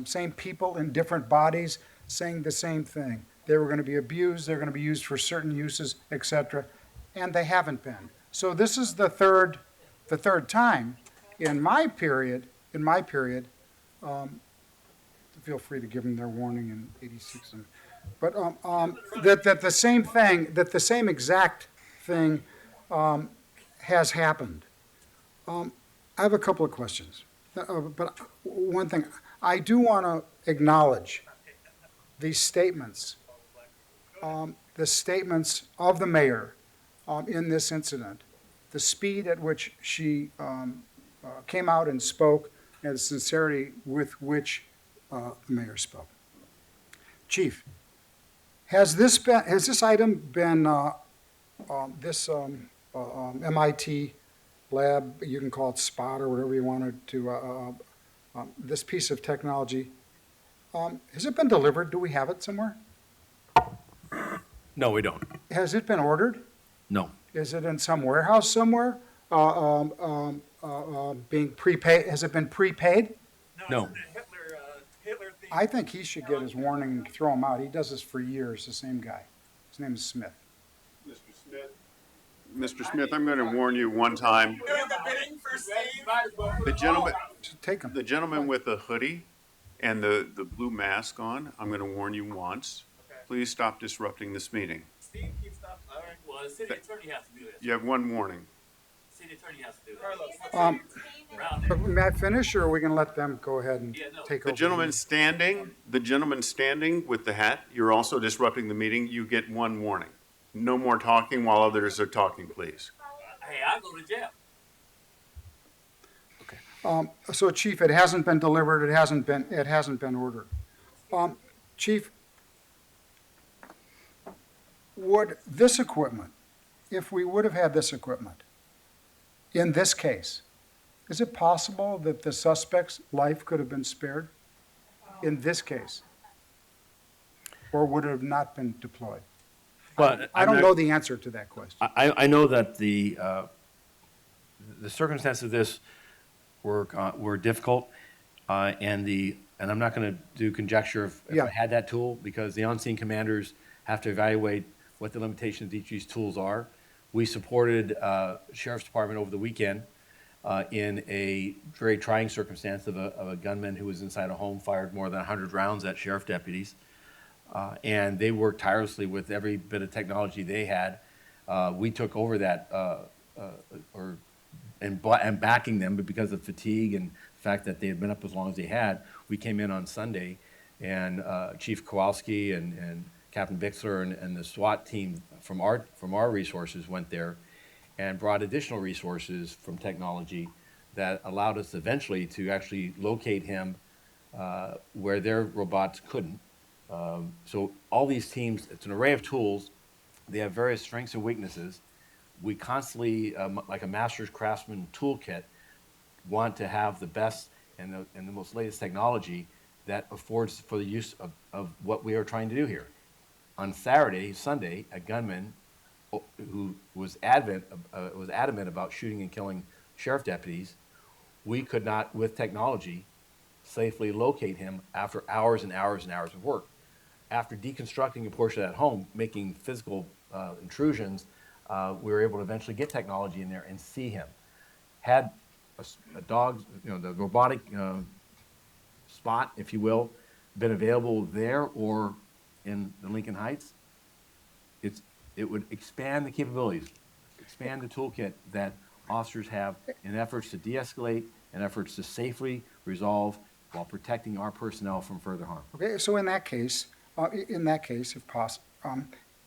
same people in different bodies saying the same thing. They were going to be abused, they're going to be used for certain uses, et cetera, and they haven't been. So this is the third time in my period, feel free to give them their warning in 86. But that the same exact thing has happened. I have a couple of questions. But one thing, I do want to acknowledge these statements, the statements of the mayor in this incident, the speed at which she came out and spoke, and the sincerity with which the mayor spoke. Chief, has this item been this MIT lab, you can call it SPOT or whatever you wanted to, this piece of technology, has it been delivered? Do we have it somewhere? No, we don't. Has it been ordered? No. Is it in some warehouse somewhere? Being prepaid? Has it been prepaid? No. Hitler theme. I think he should get his warning and throw him out. He does this for years, the same guy. His name is Smith. Mr. Smith, I'm going to warn you one time. Doing the bidding for Steve. The gentleman, Take him. the gentleman with the hoodie and the blue mask on, I'm going to warn you once. Please stop disrupting this meeting. Steve keeps up. All right. Well, the city attorney has to do this. You have one warning. City attorney has to do this. Carlos. Around there. May I finish, or are we going to let them go ahead and Yeah, no. take The over? gentleman standing with the hat, you're also disrupting the meeting. You get one warning. No more talking while others are talking, please. Hey, I go to jail. So, Chief, it hasn't been delivered. It hasn't been ordered. Chief, would this equipment, if we would have had this equipment, in this case, is it possible that the suspect's life could have been spared in this case? Or would it have not been deployed? But I don't know the answer to that question. I know that the circumstances of this were difficult, and I'm not going to do conjecture if Yeah. I had that tool, because the on-scene commanders have to evaluate what the limitations of each of these tools are. We supported Sheriff's Department over the weekend in a very trying circumstance of a gunman who was inside a home, fired more than 100 rounds at sheriff deputies. And they worked tirelessly with every bit of technology they had. We took over that, and backing them, but because of fatigue and the fact that they had been up as long as they had, we came in on Sunday, and Chief Kowalski and Captain Bixler and the SWAT team from our resources went there and brought additional resources from technology that allowed us eventually to actually locate him where their robots couldn't. So all these teams, it's an array of tools. They have various strengths and weaknesses. We constantly, like a master's craftsman toolkit, want to have the best and the most latest technology that affords for the use of what we are trying to do here. On Sunday, a gunman who was adamant about shooting and killing sheriff deputies, we could not, with technology, safely locate him after hours and hours and hours of work. After deconstructing a portion of that home, making physical intrusions, we were able to eventually get technology in there and see him. Had a dog, the robotic spot, if you will, been available there or in the Lincoln Heights, it would expand the capabilities, expand the toolkit that officers have in efforts to de-escalate and efforts to safely resolve while protecting our personnel from further harm. Okay, so in that case, if possible,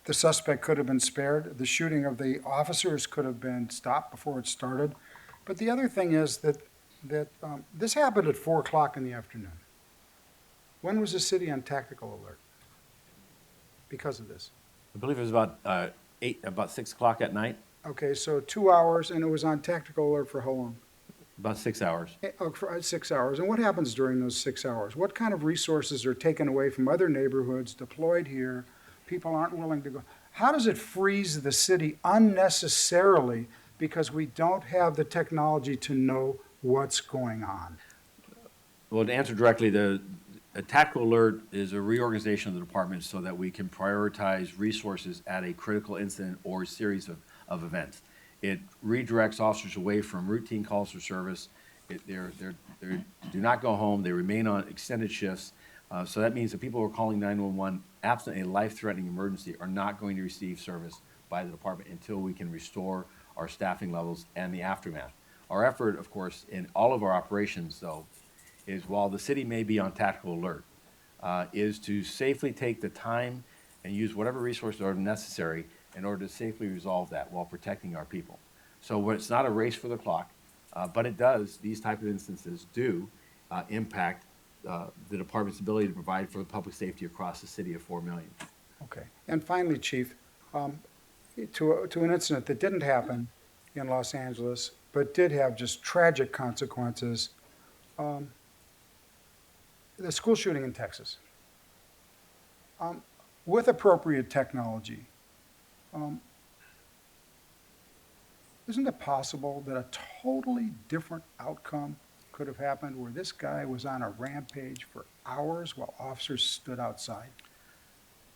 the suspect could have been spared. The shooting of the officers could have been stopped before it started. But the other thing is that that this happened at 4 o'clock in the afternoon. When was the city on tactical alert because of this? I believe it was about 6 o'clock at night, Okay, so 2 hours, and it was on tactical alert for how long? about 6 hours. For 6 hours. And what happens during those 6 hours? What kind of resources are taken away from other neighborhoods, deployed here? People aren't willing to go. How does it freeze the city unnecessarily because we don't have the technology to know what's going on? Well, to answer directly, a tactical alert is a reorganization of the department so that we can prioritize resources at a critical incident or series of events. It redirects officers away from routine calls for service. They do not go home. They remain on extended shifts. So that means that people who are calling 911 absent a life-threatening emergency are not going to receive service by the department until we can restore our staffing levels and the aftermath. Our effort, of course, in all of our operations, though, is while the city may be on tactical alert, is to safely take the time and use whatever resources are necessary in order to safely resolve that while protecting our people. So it's not a race for the clock, but it does, these type of instances do impact the department's ability to provide for the public safety across the city of 4 million. Okay. And finally, Chief, to an incident that didn't happen in Los Angeles, but did have just tragic consequences, the school shooting in Texas. With appropriate technology, isn't it possible that a totally different outcome could have happened where this guy was on a rampage for hours while officers stood outside?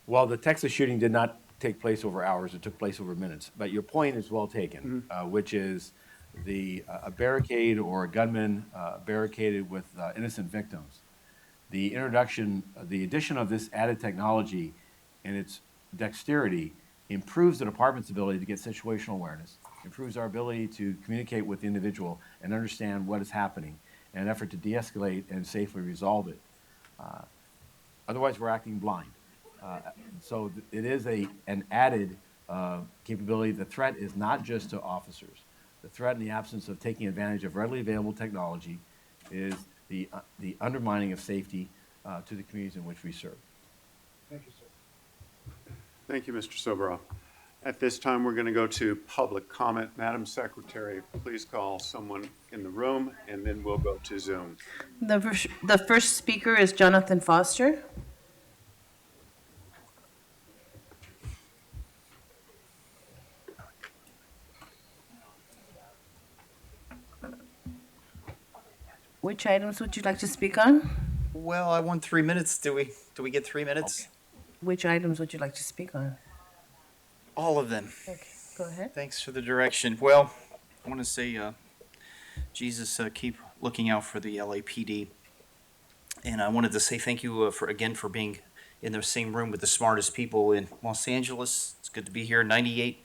Well, the Texas shooting did not take place over hours, it took place over minutes. But your point is well taken, which is a barricade or a gunman barricaded with innocent victims. The addition of this added technology and its dexterity improves the department's ability to get situational awareness, improves our ability to communicate with the individual and understand what is happening in an effort to de-escalate and safely resolve it. Otherwise, we're acting blind. So it is an added capability. The threat is not just to officers. The threat in the absence of taking advantage of readily available technology is the undermining of safety to the communities in which we serve. Thank you, sir. Thank you, Mr. Soboroff. At this time, we're going to go to public comment. Madam Secretary, please call someone in the room, and then we'll go to Zoom. The first speaker is Jonathan Foster. Which items would you like to speak on? Well, I want 3 minutes. Do we get 3 minutes? Which items would you like to speak on? All of them. Okay, go ahead. Thanks for the direction. Well, I want to say, Jesus, keep looking out for the LAPD. And I wanted to say thank you for being in the same room with the smartest people in Los Angeles. It's good to be here. 98%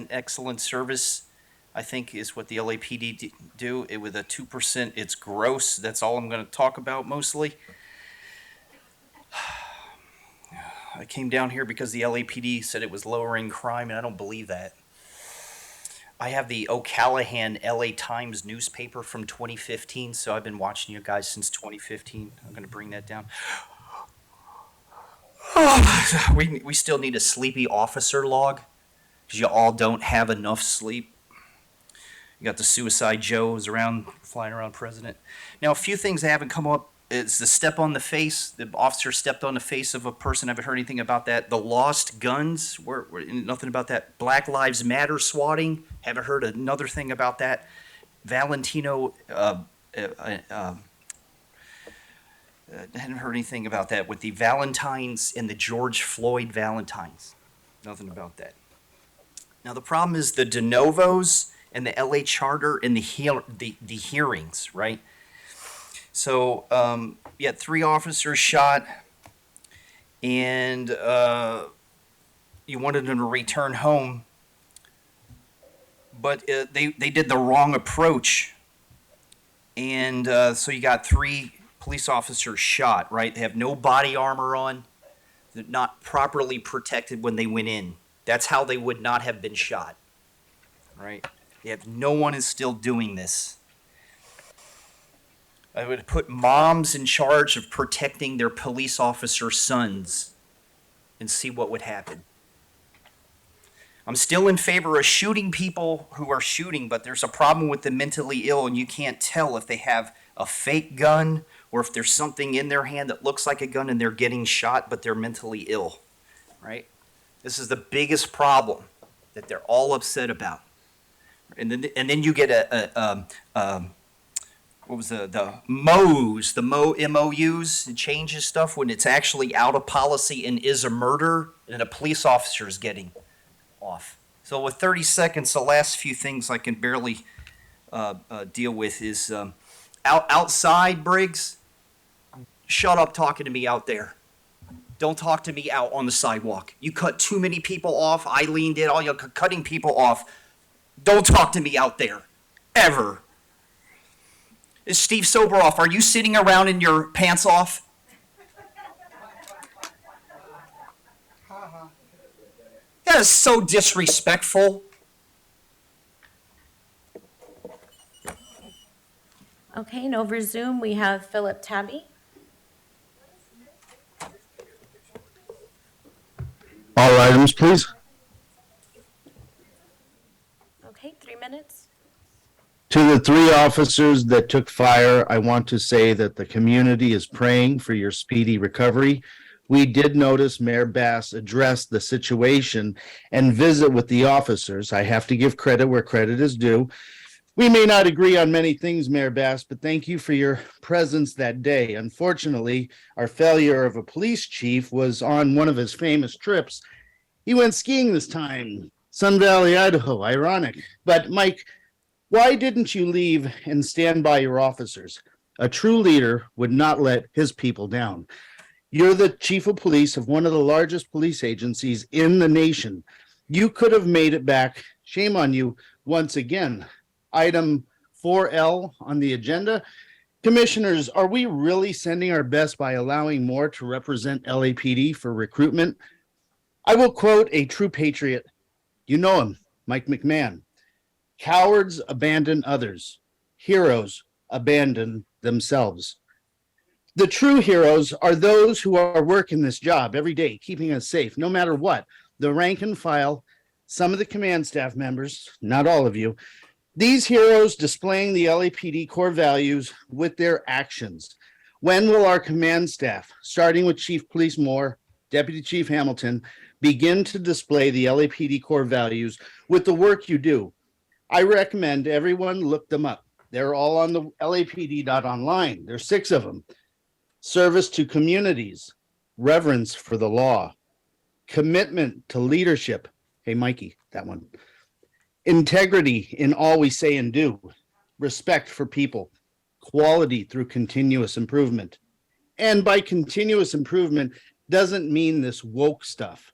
excellent service, I think, is what the LAPD do. With a 2%, it's gross. That's all I'm going to talk about mostly. I came down here because the LAPD said it was lowering crime, and I don't believe that. I have the O'Callahan LA Times newspaper from 2015, so I've been watching you guys since 2015. I'm going to bring that down. We still need a sleepy officer log because you all don't have enough sleep. You got the Suicide Joes flying around president. Now, a few things that haven't come up is the step on the face. The officer stepped on the face of a person. I haven't heard anything about that. The lost guns, we're nothing about that. Black Lives Matter swatting, haven't heard another thing about that. Valentino, hadn't heard anything about that with the Valentines and the George Floyd Valentines. Nothing about that. Now, the problem is the de novos and the LA Charter and the hearings, right? So you had 3 officers shot, and you wanted them to return home, but they did the wrong approach, and so you got 3 police officers shot, right? They have no body armor on. They're not properly protected when they went in. That's how they would not have been shot, right? No one is still doing this. I would put moms in charge of protecting their police officer sons and see what would happen. I'm still in favor of shooting people who are shooting, but there's a problem with the mentally ill, and you can't tell if they have a fake gun or if there's something in their hand that looks like a gun and they're getting shot, but they're mentally ill, right? This is the biggest problem that they're all upset about. And then you get what was the MOUs, MOUs, it changes stuff when it's actually out of policy and is a murder and a police officer is getting off. So with 30 seconds, the last few things I can barely deal with is outside, Briggs, shut up talking to me out there. Don't talk to me out on the sidewalk. You cut too many people off. Eileen did all your cutting people off. Don't talk to me out there, ever. Steve Soberoff, are you sitting around in your pants off? That is so disrespectful. Okay, and over Zoom, we have Philip Tabby. All items, please. Okay, 3 minutes. To the 3 officers that took fire, I want to say that the community is praying for your speedy recovery. We did notice Mayor Bass address the situation and visit with the officers. I have to give credit where credit is due. We may not agree on many things, Mayor Bass, but thank you for your presence that day. Unfortunately, our failure of a police chief was on one of his famous trips. He went skiing this time, Sun Valley, Idaho, ironic. But Mike, why didn't you leave and stand by your officers? A true leader would not let his people down. You're the chief of police of one of the largest police agencies in the nation. You could have made it back. Shame on you once again. Item 4L on the agenda. Commissioners, are we really sending our best by allowing more to represent LAPD for recruitment? I will quote a true patriot. You know him, Mike McMahon. Cowards abandon others. Heroes abandon themselves. The true heroes are those who are working this job every day, keeping us safe, no matter what. The rank and file, some of the command staff members, not all of you, these heroes displaying the LAPD core values with their actions. When will our command staff, starting with Chief Police Moore, Deputy Chief Hamilton, begin to display the LAPD core values with the work you do? I recommend everyone look them up. They're all on the LAPD.online. There's 6 of them. Service to communities, reverence for the law, commitment to leadership. Hey, Mikey, that one. Integrity in all we say and do, respect for people, quality through continuous improvement. And by continuous improvement doesn't mean this woke stuff.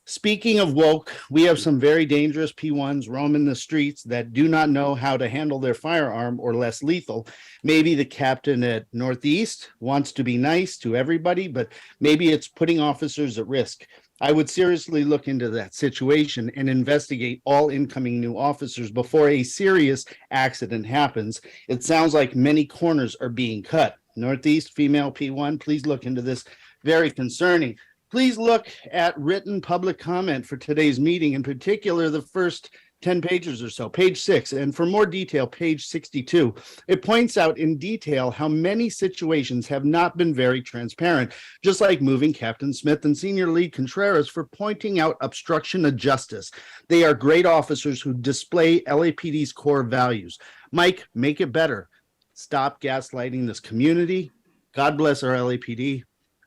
Speaking of woke, we have some very dangerous P1s roaming the streets that do not know how to handle their firearm or less lethal. Maybe the captain at Northeast wants to be nice to everybody, but maybe it's putting officers at risk. I would seriously look into that situation and investigate all incoming new officers before a serious accident happens. It sounds like many corners are being cut. Northeast female P1, please look into this. Very concerning. Please look at written public comment for today's meeting, in particular, the first 10 pages or so, page 6. And for more detail, page 62. It points out in detail how many situations have not been very transparent, just like moving Captain Smith and Senior Lead Contreras for pointing out obstruction of justice. They are great officers who display LAPD's core values. Mike, make it better. Stop gaslighting this community. God bless our LAPD.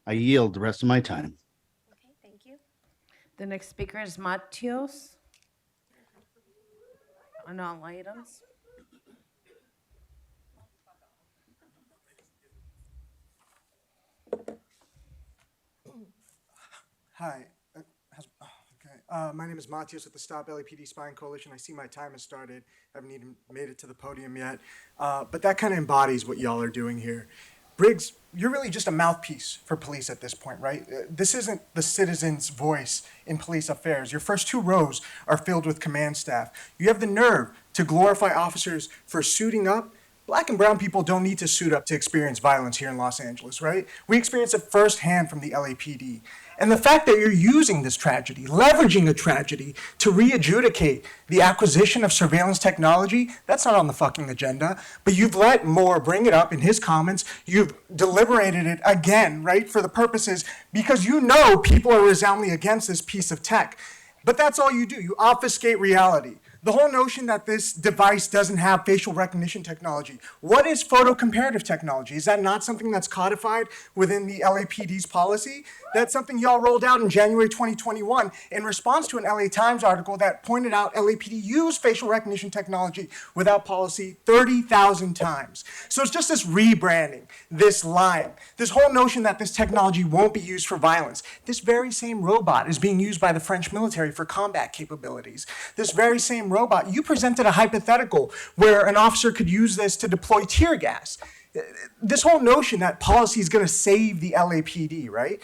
I yield the rest of my time. Okay, thank you. The next speaker is Matios on all items. Hi. My name is Matias with the Stop LAPD Spying Coalition. I see my time has started. I haven't even made it to the podium yet. But that kind of embodies what y'all are doing here. Briggs, you're really just a mouthpiece for police at this point, right? This isn't the citizen's voice in police affairs. Your first 2 rows are filled with command staff. You have the nerve to glorify officers for suiting up, Black and brown people don't need to suit up to experience violence here in Los Angeles, right? We experience it firsthand from the LAPD. And the fact that you're using this tragedy, leveraging a tragedy to re-adjudicate the acquisition of surveillance technology, that's not on the fucking agenda. But you've let Moore bring it up in his comments. You've deliberated it again, right, for the purposes, because you know people are resoundingly against this piece of tech. But that's all you do. You obfuscate reality. The whole notion that this device doesn't have facial recognition technology. What is photo comparative technology? Is that not something that's codified within the LAPD's policy? That's something y'all rolled out in January 2021 in response to an LA Times article that pointed out LAPD used facial recognition technology without policy 30,000 times. So it's just this rebranding, this lying, this whole notion that this technology won't be used for violence. This very same robot is being used by the French military for combat capabilities. This very same robot, you presented a hypothetical where an officer could use this to deploy tear gas. This whole notion that policy is going to save the LAPD, right?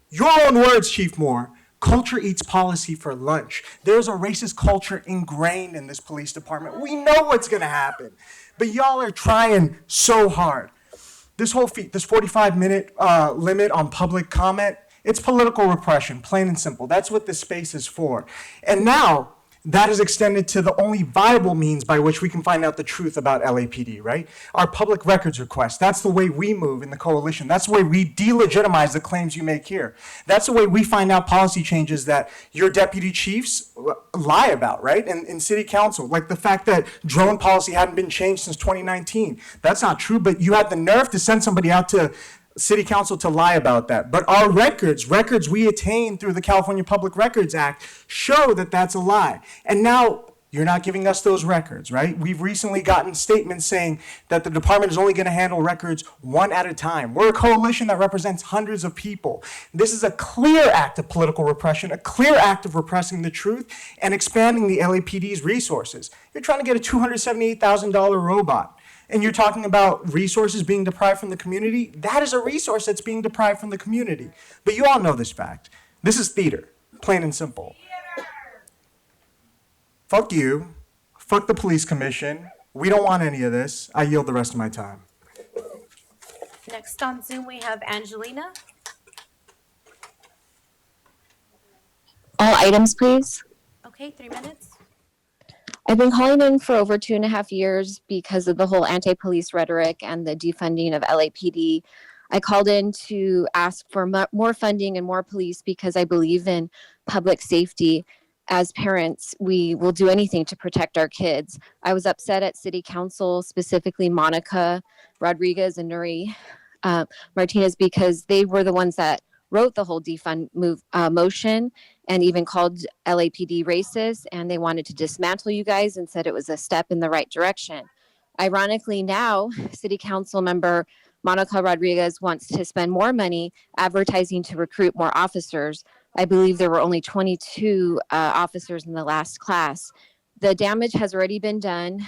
Your own words, Chief Moore. Culture eats policy for lunch. There's a racist culture ingrained in this police department. We know what's going to happen. But y'all are trying so hard. This whole this 45-minute limit on public comment, it's political repression, plain and simple. That's what this space is for. And now, that is extended to the only viable means by which we can find out the truth about LAPD, right? Our public records request. That's the way we move in the coalition. That's the way we delegitimize the claims you make here. That's the way we find out policy changes that your deputy chiefs lie about, right? And in city council, like the fact that drone policy hadn't been changed since 2019. That's not true, but you had the nerve to send somebody out to city council to lie about that. But our records we attain through the California Public Records Act show that that's a lie. And now you're not giving us those records, right? We've recently gotten statements saying that the department is only going to handle records one at a time. We're a coalition that represents hundreds of people. This is a clear act of political repression, a clear act of repressing the truth and expanding the LAPD's resources. You're trying to get a $278,000 robot. And you're talking about resources being deprived from the community. That is a resource that's being deprived from the community. But you all know this fact. This is theater, plain and simple. Fuck you. Fuck the police commission. We don't want any of this. I yield the rest of my time. Next on Zoom, we have Angelina. All items, please. Okay, 3 minutes. I've been calling in for over 2.5 years because of the whole anti-police rhetoric and the defunding of LAPD. I called in to ask for more funding and more police because I believe in public safety. As parents, we will do anything to protect our kids. I was upset at City Council, specifically Monica Rodriguez and Nuri Martinez, because they were the ones that wrote the whole defund motion and even called LAPD racist, and they wanted to dismantle you guys and said it was a step in the right direction. Ironically, now City Council member Monica Rodriguez wants to spend more money advertising to recruit more officers. I believe there were only 22 officers in the last class. The damage has already been done.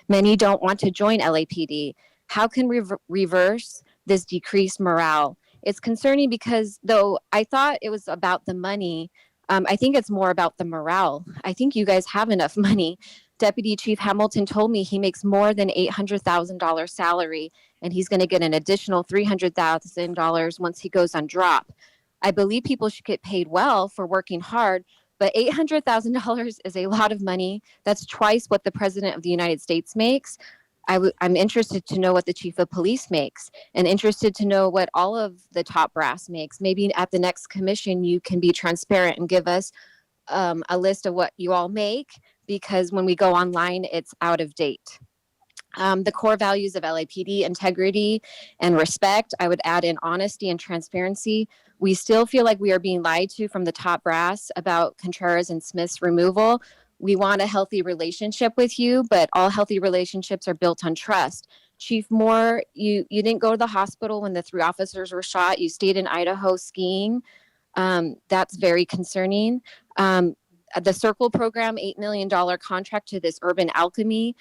Many don't want to join LAPD. How can we reverse this decreased morale? It's concerning because though I thought it was about the money, I think it's more about the morale. I think you guys have enough money. Deputy Chief Hamilton told me he makes more than $800,000 salary, and he's going to get an additional $300,000 once he goes on drop. I believe people should get paid well for working hard, but $800,000 is a lot of money. That's twice what the President of the United States makes. I'm interested to know what the chief of police makes and interested to know what all of the top brass makes. Maybe at the next commission, you can be transparent and give us a list of what you all make, because when we go online, it's out of date. The core values of LAPD, integrity and respect. I would add in honesty and transparency. We still feel like we are being lied to from the top brass about Contreras and Smith's removal. We want a healthy relationship with you, but all healthy relationships are built on trust. Chief Moore, you didn't go to the hospital when the 3 officers were shot. You stayed in Idaho skiing. That's very concerning. The Circle program, $8 million contract to this Urban Alchemy.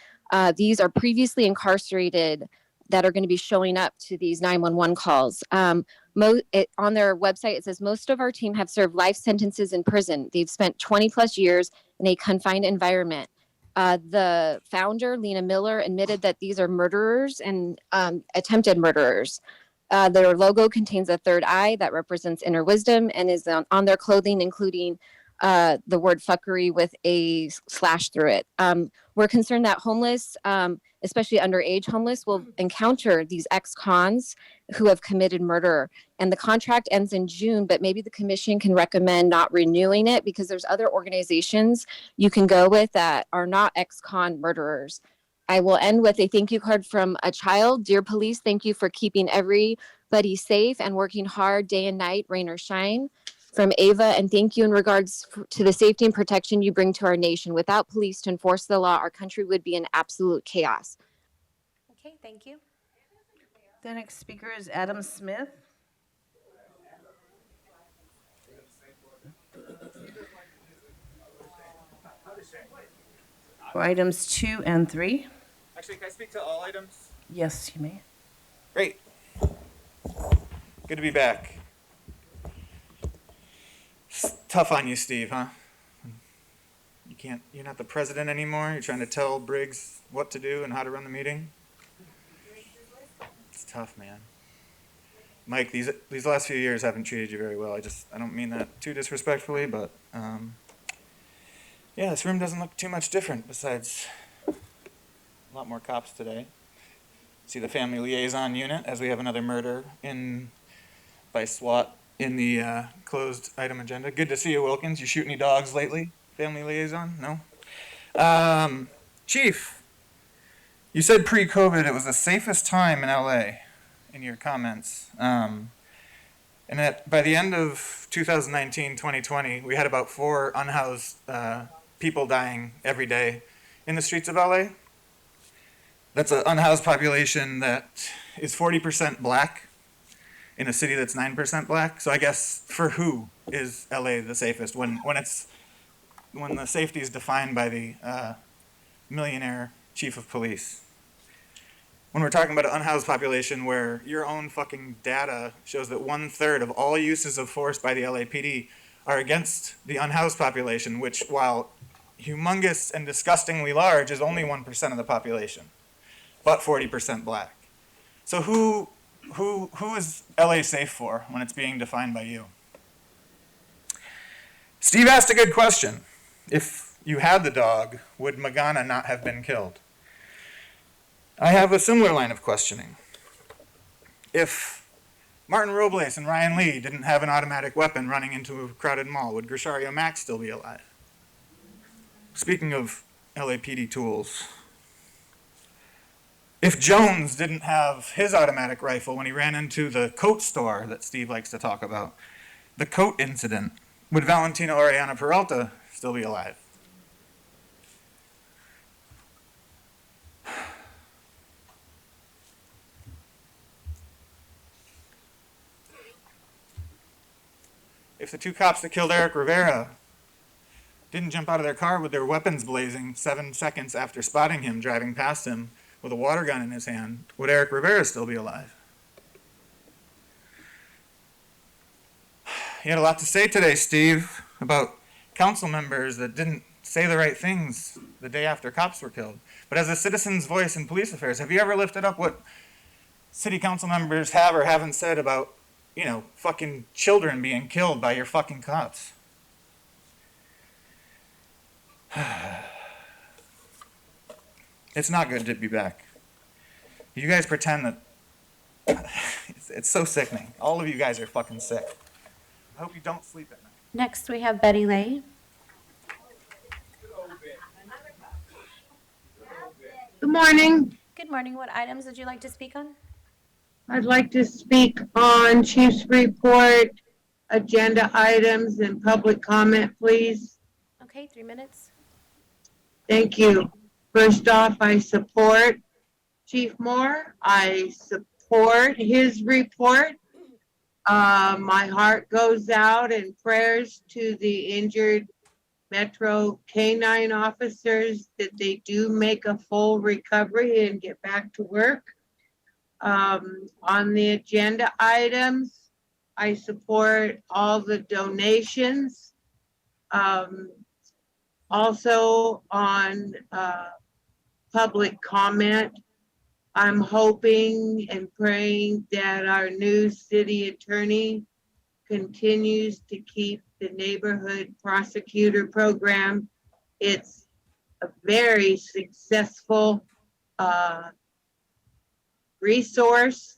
These are previously incarcerated that are going to be showing up to these 911 calls. On their website, it says most of our team have served life sentences in prison. They've spent 20 plus years in a confined environment. The founder, Lena Miller, admitted that these are murderers and attempted murderers. Their logo contains a third eye that represents inner wisdom and is on their clothing, including the word fuckery with a slash through it. We're concerned that homeless, especially underage homeless, will encounter these ex-cons who have committed murder. And the contract ends in June, but maybe the commission can recommend not renewing it because there's other organizations you can go with that are not ex-con murderers. I will end with a thank you card from a child. Dear police, thank you for keeping everybody safe and working hard day and night, rain or shine. From Ava, and thank you in regards to the safety and protection you bring to our nation. Without police to enforce the law, our country would be in absolute chaos. Okay, thank you. The next speaker is Adam Smith. For items 2 and 3. Actually, can I speak to all items? Yes, you may. Great. Good to be back. It's tough on you, Steve, huh? You're not the president anymore. You're trying to tell Briggs what to do and how to run the meeting. It's tough, man. Mike, these last few years haven't treated you very well. I don't mean that too disrespectfully, but yeah, this room doesn't look too much different besides a lot more cops today. See the family liaison unit as we have another murder by SWAT in the closed item agenda. Good to see you, Wilkins. You shoot any dogs lately? Family liaison? No? Chief, you said pre-COVID it was the safest time in LA in your comments. And that by the end of 2019, 2020, we had about 4 unhoused people dying every day in the streets of LA. That's an unhoused population that is 40% black in a city that's 9% black. So I guess for who is LA the safest when the safety is defined by the millionaire chief of police? When we're talking about an unhoused population where your own fucking data shows that 1/3 of all uses of force by the LAPD are against the unhoused population, which while humongous and disgustingly large is only 1% of the population, but 40% black. So who is LA safe for when it's being defined by you? Steve asked a good question. If you had the dog, would Magana not have been killed? I have a similar line of questioning. If Martin Robles and Ryan Lee didn't have an automatic weapon running into a crowded mall, would Grishario Max still be alive? Speaking of LAPD tools, if Jones didn't have his automatic rifle when he ran into the coat store that Steve likes to talk about, the coat incident, would Valentina Oriana Peralta still be alive? If the 2 cops that killed Eric Rivera didn't jump out of their car with their weapons blazing 7 seconds after spotting him driving past him with a water gun in his hand, would Eric Rivera still be alive? You had a lot to say today, Steve, about council members that didn't say the right things the day after cops were killed. But as a citizen's voice in police affairs, have you ever lifted up what city council members have or haven't said about, fucking children being killed by your fucking cops? It's not good to be back. You guys pretend that it's so sickening. All of you guys are fucking sick. I hope you don't sleep at night. Next, we have Betty Lay. Good morning. Good morning. What items would you like to speak on? I'd like to speak on Chief's report, agenda items, and public comment, please. Okay, 3 minutes. Thank you. First off, I support Chief Moore. I support his report. My heart goes out in prayers to the injured Metro K-9 officers that they do make a full recovery and get back to work. On the agenda items, I support all the donations. Also on public comment, I'm hoping and praying that our new city attorney continues to keep the neighborhood prosecutor program. It's a very successful resource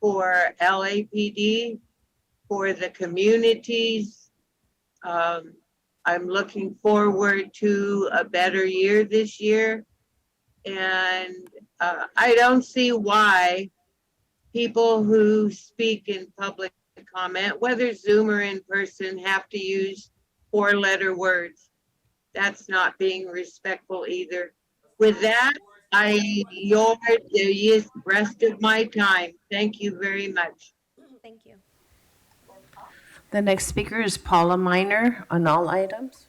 for LAPD, for the communities. I'm looking forward to a better year this year. And I don't see why people who speak in public comment, whether Zoom or in person, have to use 4-letter words. That's not being respectful either. With that, I yield the rest of my time. Thank you very much. Thank you. The next speaker is Paula Minor on all items.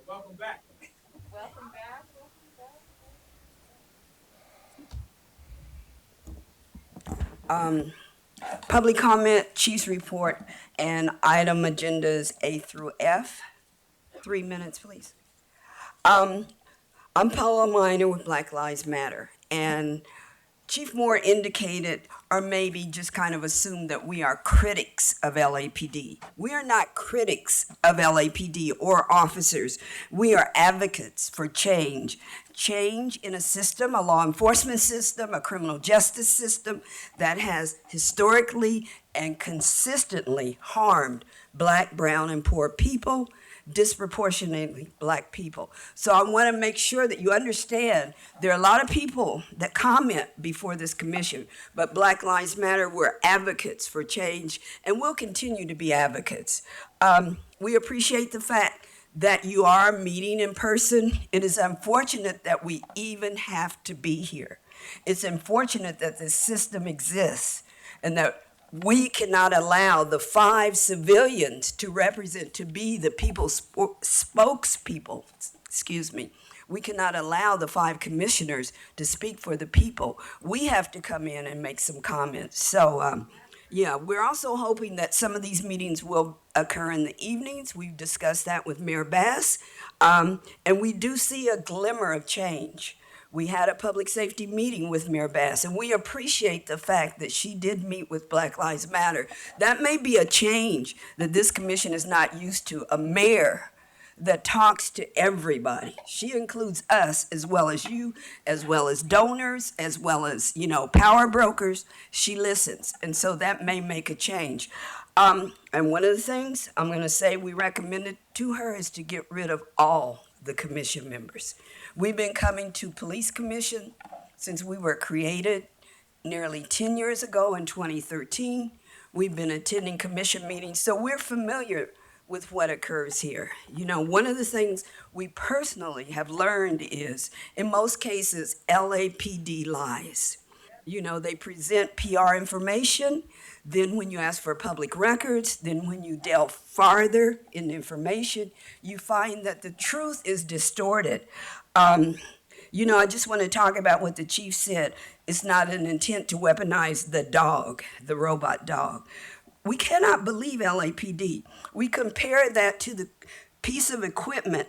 Welcome back. Public comment, chief's report, and item agendas A through F. 3 minutes, please. I'm Paula Minor with Black Lives Matter, and Chief Moore indicated, or maybe just kind of assumed, that we are critics of LAPD. We are not critics of LAPD or officers. We are advocates for change. Change in a system, a law enforcement system, a criminal justice system that has historically and consistently harmed Black, brown, and poor people, disproportionately Black people. So I want to make sure that you understand there are a lot of people that comment before this commission, but Black Lives Matter, we're advocates for change, and we'll continue to be advocates. We appreciate the fact that you are meeting in person. It is unfortunate that we even have to be here. It's unfortunate that this system exists and that we cannot allow the 5 civilians to represent, to be the people's spokespeople, We cannot allow the 5 commissioners to speak for the people. We have to come in and make some comments. So, yeah, we're also hoping that some of these meetings will occur in the evenings. We've discussed that with Mayor Bass. And we do see a glimmer of change. We had a public safety meeting with Mayor Bass, and we appreciate the fact that she did meet with Black Lives Matter. That may be a change that this commission is not used to, a mayor that talks to everybody. She includes us as well as you, as well as donors, as well as, power brokers. She listens, and so that may make a change. And one of the things I'm going to say we recommended to her is to get rid of all the commission members. We've been coming to Police Commission since we were created nearly 10 years ago in 2013. We've been attending commission meetings, so we're familiar with what occurs here. One of the things we personally have learned is, in most cases, LAPD lies. They present PR information, then when you ask for public records, then when you delve farther in information, you find that the truth is distorted. I just want to talk about what the chief said. It's not an intent to weaponize the dog, the robot dog. We cannot believe LAPD. We compare that to the piece of equipment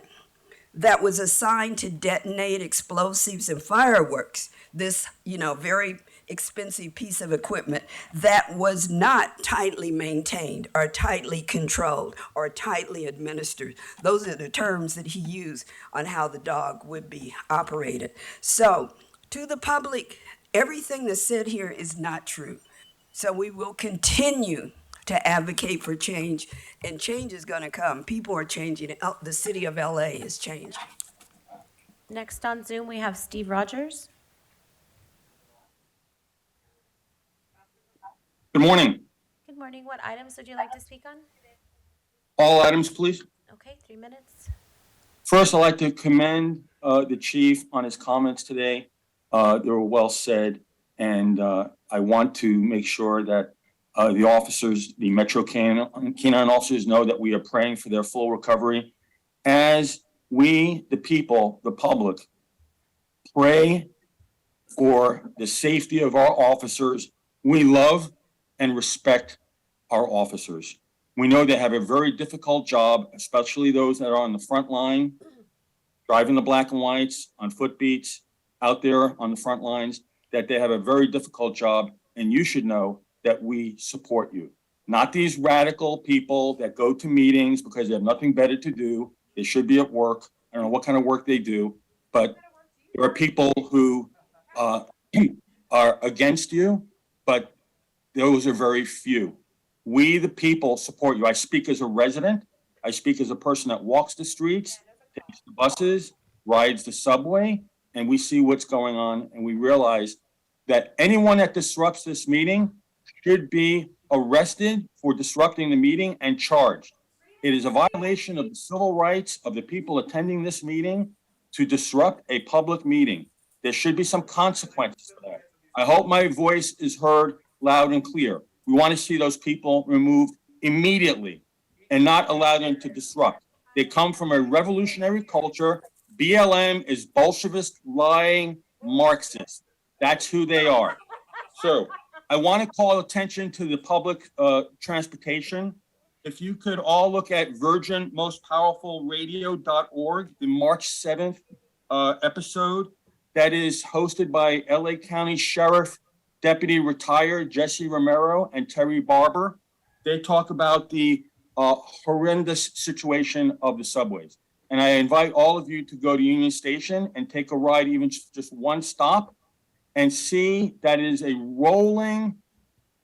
that was assigned to detonate explosives and fireworks. This, very expensive piece of equipment that was not tightly maintained or tightly controlled or tightly administered. Those are the terms that he used on how the dog would be operated. So, to the public, everything that's said here is not true. So we will continue to advocate for change, and change is going to come. People are changing. The city of LA is changing. Next on Zoom, we have Steve Rogers. Good morning. Good morning. What items would you like to speak on? All items, please. Okay, 3 minutes. First, I'd like to commend the chief on his comments today. They were well said, and I want to make sure that the officers, the Metro Canine officers, know that we are praying for their full recovery. As we, the people, the public, pray for the safety of our officers, we love and respect our officers. We know they have a very difficult job, especially those that are on the front line, driving the black and whites on foot beats, out there on the front lines, that they have a very difficult job. And you should know that we support you. Not these radical people that go to meetings because they have nothing better to do. They should be at work. I don't know what kind of work they do, but there are people who are against you, but those are very few. We, the people, support you. I speak as a resident. I speak as a person that walks the streets, takes the buses, rides the subway, and we see what's going on, and we realize that anyone that disrupts this meeting should be arrested for disrupting the meeting and charged. It is a violation of the civil rights of the people attending this meeting to disrupt a public meeting. There should be some consequences for that. I hope my voice is heard loud and clear. We want to see those people removed immediately and not allow them to disrupt. They come from a revolutionary culture. BLM is Bolshevist, lying Marxist. That's who they are. So I want to call attention to the public transportation. If you could all look at virginmostpowerfulradio.org, the March 7th episode that is hosted by LA County Sheriff Deputy Retired Jesse Romero and Terry Barber. They talk about the horrendous situation of the subways. And I invite all of you to go to Union Station and take a ride, even just one stop, and see that it is a rolling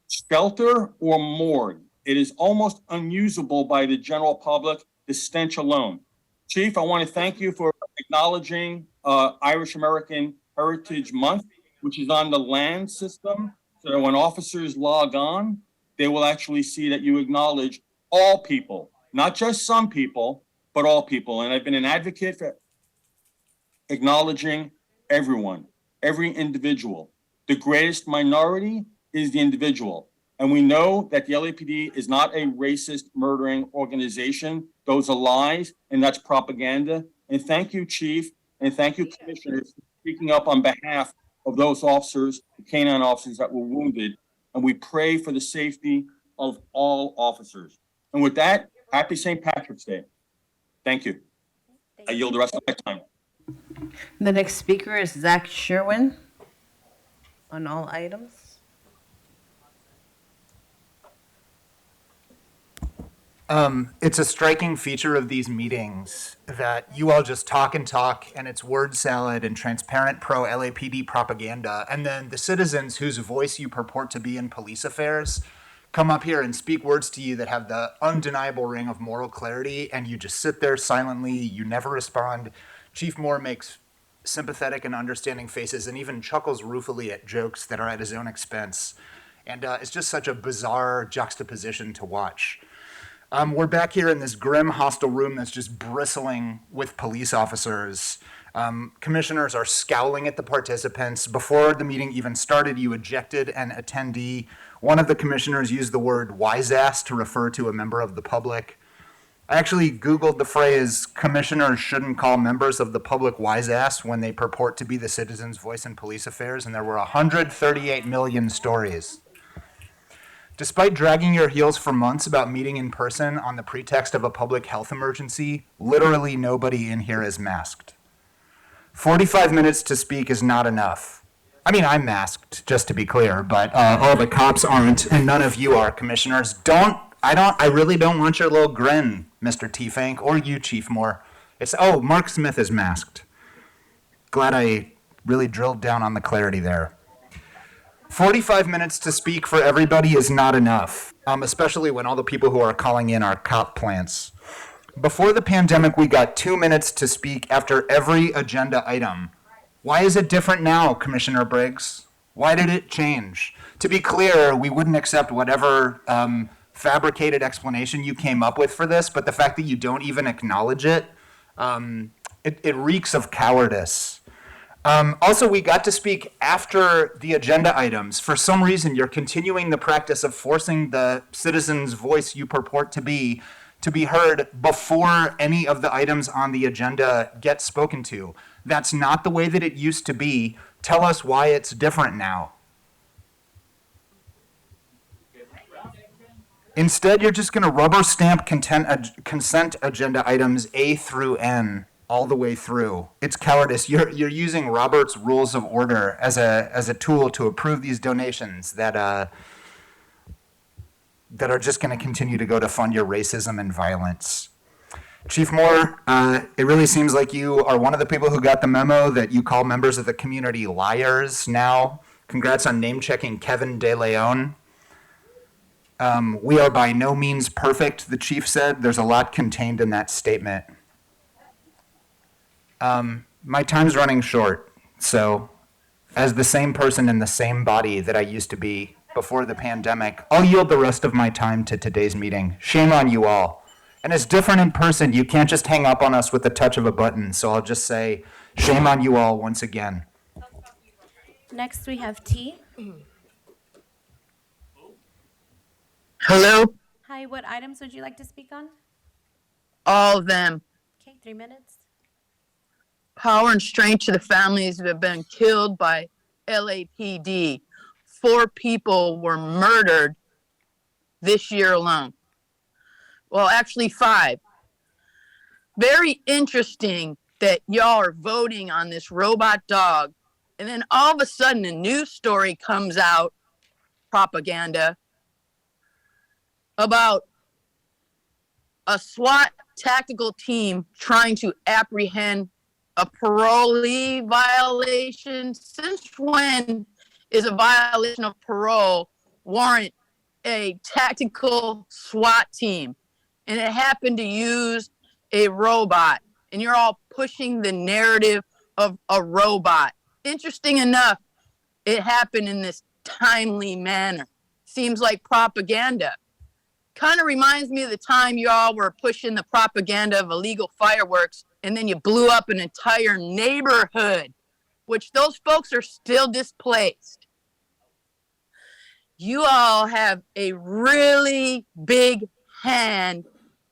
shelter or morgue. It is almost unusable by the general public, the stench alone. Chief, I want to thank you for acknowledging Irish American Heritage Month, which is on the land system. So when officers log on, they will actually see that you acknowledge all people, not just some people, but all people. And I've been an advocate for acknowledging everyone, every individual. The greatest minority is the individual. And we know that the LAPD is not a racist murdering organization. Those are lies, and that's propaganda. And thank you, Chief, and thank you, Commissioners, for speaking up on behalf of those officers, the canine officers that were wounded. And we pray for the safety of all officers. And with that, happy St. Patrick's Day. Thank you. I yield the rest of my time. The next speaker is Zach Sherwin on all items. It's a striking feature of these meetings that you all just talk and talk, and it's word salad and transparent pro-LAPD propaganda, and then the citizens whose voice you purport to be in police affairs come up here and speak words to you that have the undeniable ring of moral clarity, and you just sit there silently, you never respond. Chief Moore makes sympathetic and understanding faces and even chuckles ruefully at jokes that are at his own expense. And it's just such a bizarre juxtaposition to watch. We're back here in this grim, hostile room that's just bristling with police officers. Commissioners are scowling at the participants. Before the meeting even started, you ejected an attendee. One of the commissioners used the word wise-ass to refer to a member of the public. I actually Googled the phrase, commissioners shouldn't call members of the public wise-ass when they purport to be the citizen's voice in police affairs, and there were 138 million stories. Despite dragging your heels for months about meeting in person on the pretext of a public health emergency, literally nobody in here is masked. 45 minutes to speak is not enough. I mean, I'm masked, just to be clear, but all the cops aren't, and none of you are, commissioners. I really don't want your little grin, Mr. T-Fank, or you, Chief Moore. Mark Smith is masked. Glad I really drilled down on the clarity there. 45 minutes to speak for everybody is not enough, especially when all the people who are calling in are cop plants. Before the pandemic, we got 2 minutes to speak after every agenda item. Why is it different now, Commissioner Briggs? Why did it change? To be clear, we wouldn't accept whatever fabricated explanation you came up with for this, but the fact that you don't even acknowledge it, it reeks of cowardice. Also, we got to speak after the agenda items. For some reason, you're continuing the practice of forcing the citizen's voice you purport to be heard before any of the items on the agenda get spoken to. That's not the way that it used to be. Tell us why it's different now. Instead, you're just going to rubber stamp consent agenda items A through N all the way through. It's cowardice. You're using Robert's Rules of Order as a tool to approve these donations that are just going to continue to go to fund your racism and violence. Chief Moore, it really seems like you are one of the people who got the memo that you call members of the community liars now. Congrats on name-checking Kevin De Leon. We are by no means perfect, the chief said. There's a lot contained in that statement. My time's running short, so as the same person in the same body that I used to be before the pandemic, I'll yield the rest of my time to today's meeting. Shame on you all. And it's different in person. You can't just hang up on us with the touch of a button, so I'll just say, shame on you all once again. Next, we have T. Hello? Hi, what items would you like to speak on? All of them. Okay, 3 minutes. Power and strength to the families that have been killed by LAPD. 4 people were murdered this year alone. Well, actually 5. Very interesting that y'all are voting on this robot dog, and then all of a sudden a news story comes out, propaganda, about a SWAT tactical team trying to apprehend a parolee violation. Since when is a violation of parole warrant a tactical SWAT team? And it happened to use a robot, and you're all pushing the narrative of a robot. Interesting enough, it happened in this timely manner. Seems like propaganda. Kind of reminds me of the time y'all were pushing the propaganda of illegal fireworks, and then you blew up an entire neighborhood, which those folks are still displaced. You all have a really big hand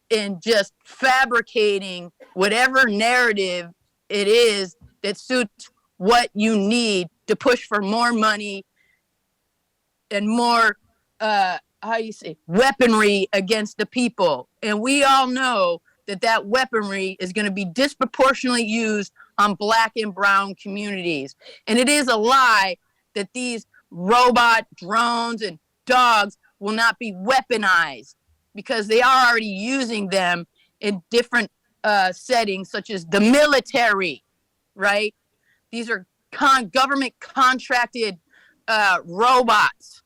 in just fabricating whatever narrative it is that suits what you need to push for more money and more, weaponry against the people. And we all know that that weaponry is going to be disproportionately used on Black and brown communities. And it is a lie that these robot drones and dogs will not be weaponized, because they are already using them in different settings, such as the military, right? These are government contracted robots.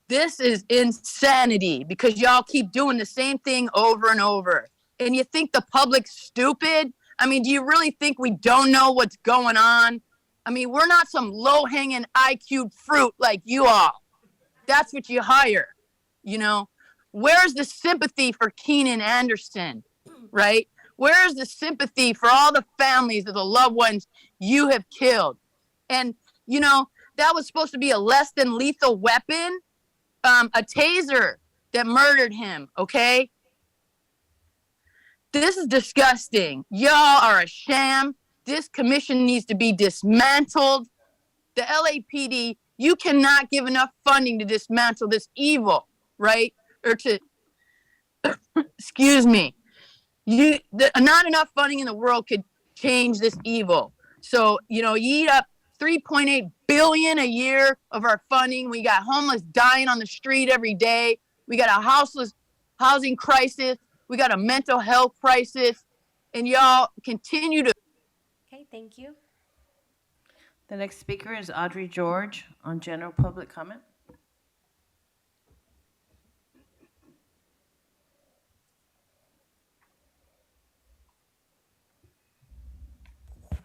This is insanity, because y'all keep doing the same thing over and over. And you think the public's stupid? I mean, do you really think we don't know what's going on? I mean, we're not some low-hanging IQ fruit like you all. That's what you hire, you know? Where's the sympathy for Keenan Anderson, right? Where's the sympathy for all the families of the loved ones you have killed? And, you know, that was supposed to be a less than lethal weapon, a taser that murdered him, okay? This is disgusting. Y'all are a sham. This commission needs to be dismantled. The LAPD, you cannot give enough funding to dismantle this evil, right? Or to, excuse me, not enough funding in the world could change this evil. So, you know, you eat up $3.8 billion a year of our funding. We got homeless dying on the street every day. We got a housing crisis. We got a mental health crisis. And y'all continue to. Okay, thank you. The next speaker is Audrey George on general public comment.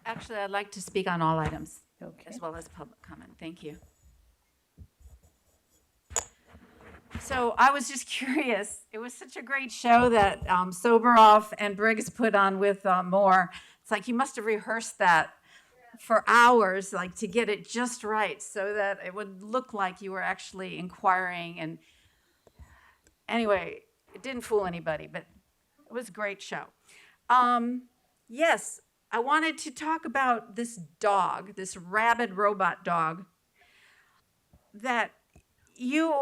Actually, I'd like to speak on all items, Okay. as well as public comment. Thank you. So I was just curious. It was such a great show that Soberoff and Briggs put on with Moore. It's like you must have rehearsed that for hours, like to get it just right, so that it would look like you were actually inquiring. And anyway, it didn't fool anybody, but it was a great show. Yes, I wanted to talk about this dog, this rabid robot dog that you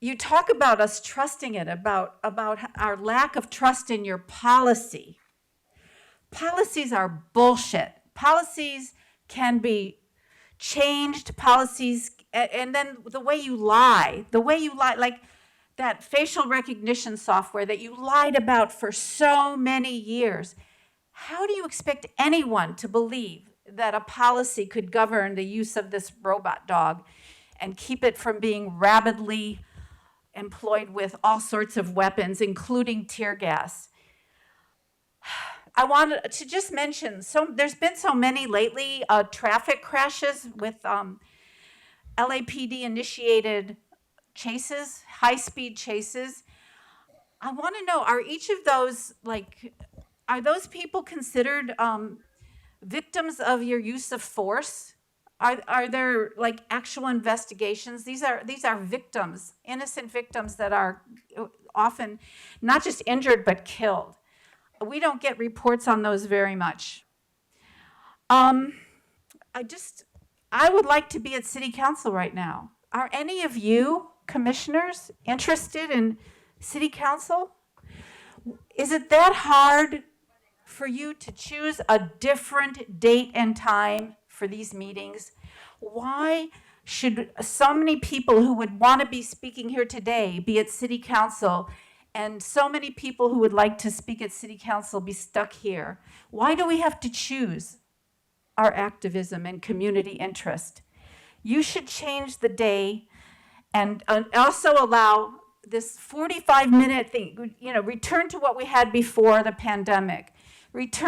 you talk about us trusting it, about our lack of trust in your policy. Policies are bullshit. Policies can be changed, policies, and then the way you lie, like that facial recognition software that you lied about for so many years. How do you expect anyone to believe that a policy could govern the use of this robot dog and keep it from being rabidly employed with all sorts of weapons, including tear gas? I wanted to just mention, there's been so many lately traffic crashes with LAPD initiated chases, high-speed chases. I want to know, are each of those, are those people considered victims of your use of force? Are there actual investigations? These are victims, innocent victims that are often not just injured but killed. We don't get reports on those very much. I would like to be at City Council right now. Are any of you commissioners interested in City Council? Is it that hard for you to choose a different date and time for these meetings? Why should so many people who would want to be speaking here today be at City Council, and so many people who would like to speak at City Council be stuck here? Why do we have to choose our activism and community interest? You should change the day and also allow this 45-minute thing, return to what we had before the pandemic. Would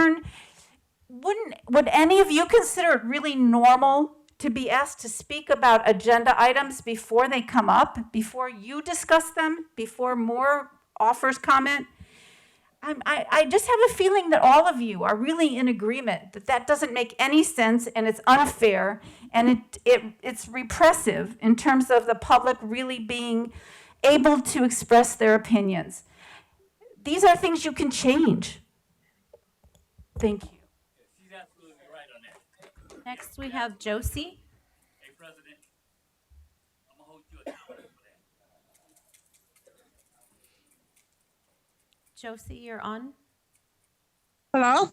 any of you consider it really normal to be asked to speak about agenda items before they come up, before you discuss them, before more offers comment? I just have a feeling that all of you are really in agreement that doesn't make any sense, and it's unfair, and it's repressive in terms of the public really being able to express their opinions. These are things you can change. Thank you. She's absolutely right on that. Next, we have Josie. Hey, President, I'm gonna hold you accountable for that. Josie, you're on. Hello?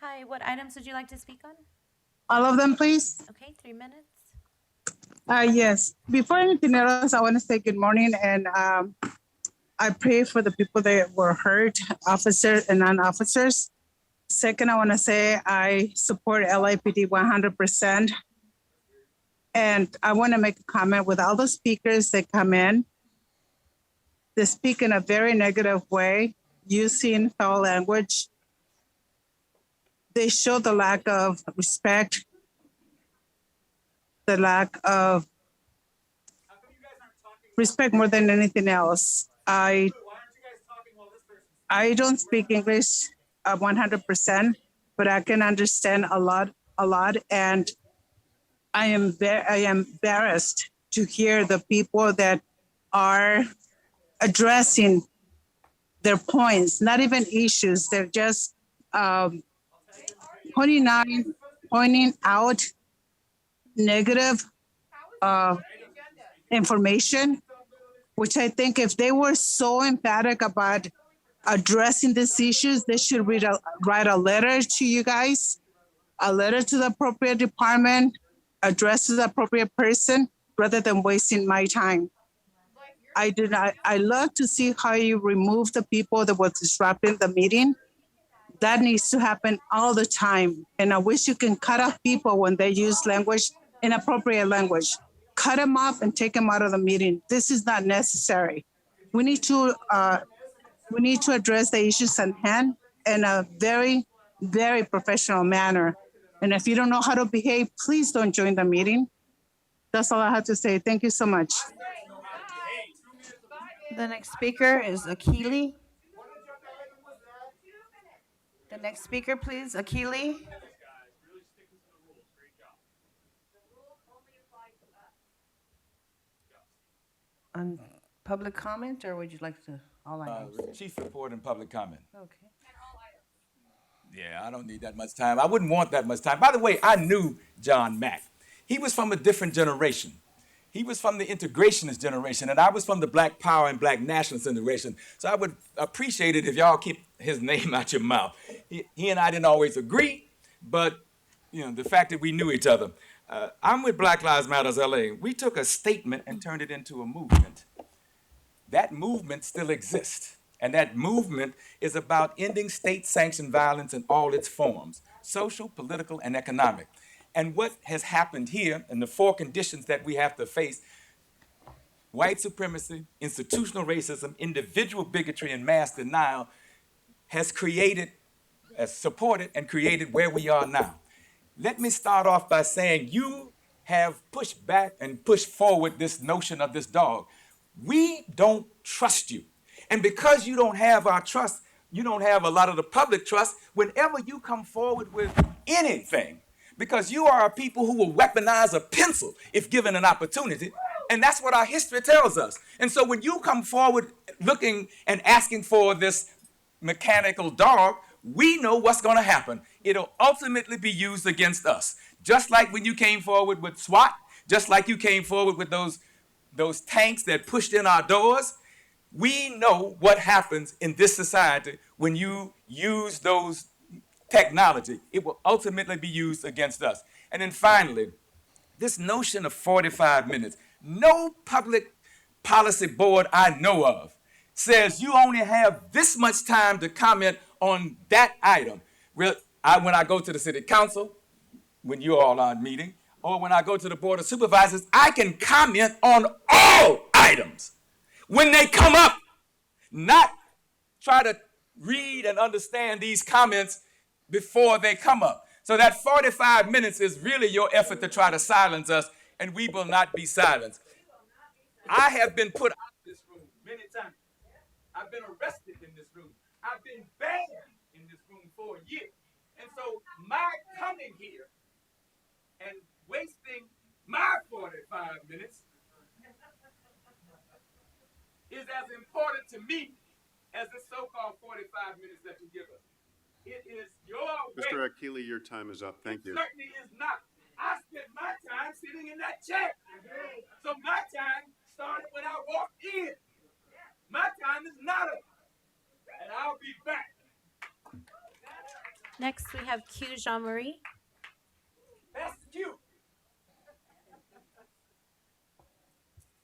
Hi, what items would you like to speak on? All of them, please. Okay, 3 minutes. Yes. Before anything else, I want to say good morning, and I pray for the people that were hurt, officers and non-officers. Second, I want to say I support LAPD 100%. And I want to make a comment with all the speakers that come in. They speak in a very negative way, using foul language. They show the lack of respect, the lack of respect more than anything else. I don't speak English 100%, but I can understand a lot, and I am embarrassed to hear the people that are addressing their points, not even issues. They're just pointing out negative information, which I think if they were so emphatic about addressing these issues, they should write a letter to you guys, a letter to the appropriate department, addressed to the appropriate person, rather than wasting my time. I love to see how you remove the people that were disrupting the meeting. That needs to happen all the time. And I wish you can cut off people when they use language, inappropriate language. Cut them off and take them out of the meeting. This is not necessary. We need to address the issues at hand in a very, very professional manner. And if you don't know how to behave, please don't join the meeting. That's all I have to say. Thank you so much. The next speaker is Akili. The next speaker, please, Akili. On public comment, or would you like to, all items? Chief report and public comment. Okay. Yeah, I don't need that much time. I wouldn't want that much time. By the way, I knew John Mack. He was from a different generation. He was from the integrationist generation, and I was from the Black Power and Black nationalist generation. So I would appreciate it if y'all keep his name out your mouth. He and I didn't always agree, but the fact that we knew each other. I'm with Black Lives Matters LA. We took a statement and turned it into a movement. That movement still exists. And that movement is about ending state-sanctioned violence in all its forms, social, political, and economic. And what has happened here, and the 4 conditions that we have to face, white supremacy, institutional racism, individual bigotry, and mass denial, has supported and created where we are now. Let me start off by saying you have pushed back and pushed forward this notion of this dog. We don't trust you. And because you don't have our trust, you don't have a lot of the public trust whenever you come forward with anything. Because you are a people who will weaponize a pencil if given an opportunity. And that's what our history tells us. And so when you come forward looking and asking for this mechanical dog, we know what's going to happen. It'll ultimately be used against us. Just like when you came forward with SWAT, just like you came forward with those tanks that pushed in our doors. We know what happens in this society when you use those technology. It will ultimately be used against us. And then finally, this notion of 45 minutes. No public policy board I know of says you only have this much time to comment on that item. When I go to the city council, when you all are meeting, or when I go to the board of supervisors, I can comment on all items when they come up, not try to read and understand these comments before they come up. So that 45 minutes is really your effort to try to silence us, and we will not be silenced. I have been put out of this room many times. I've been arrested in this room. I've been banned in this room for a year. And so my coming here and wasting my 45 minutes is as important to me as the so-called 45 minutes that you give us. It is your way. Mr. Akili, your time is up. Thank you. It certainly is not. I spent my time sitting in that chair. So my time started when I walked in. My time is not up. And I'll be back. Next, we have Q Jean-Marie. That's Q.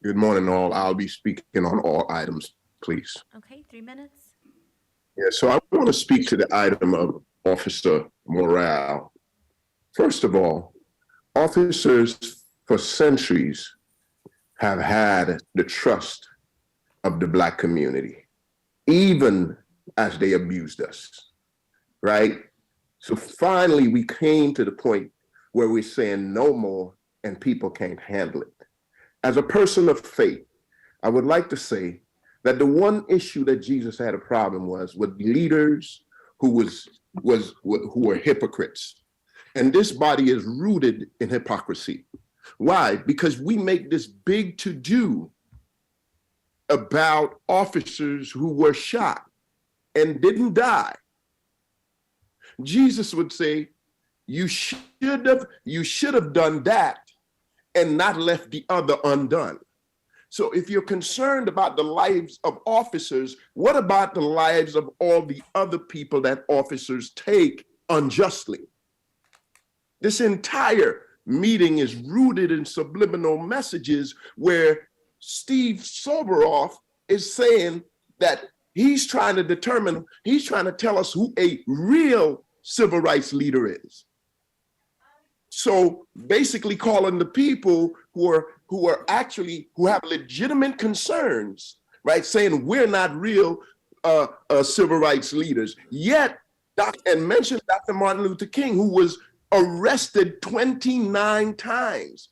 Good morning, all. I'll be speaking on all items, please. Okay, 3 minutes. Yeah, so I want to speak to the item of officer morale. First of all, officers for centuries have had the trust of the Black community, even as they abused us, right? So finally, we came to the point where we're saying no more and people can't handle it. As a person of faith, I would like to say that the one issue that Jesus had a problem was with leaders who were hypocrites. And this body is rooted in hypocrisy. Why? Because we make this big to-do about officers who were shot and didn't die. Jesus would say, you should have done that and not left the other undone. So if you're concerned about the lives of officers, what about the lives of all the other people that officers take unjustly? This entire meeting is rooted in subliminal messages where Steve Soboroff is saying that he's trying to tell us who a real civil rights leader is. So basically calling the people who have legitimate concerns, right? Saying we're not real civil rights leaders. Yet, mention Dr. Martin Luther King, who was arrested 29 times.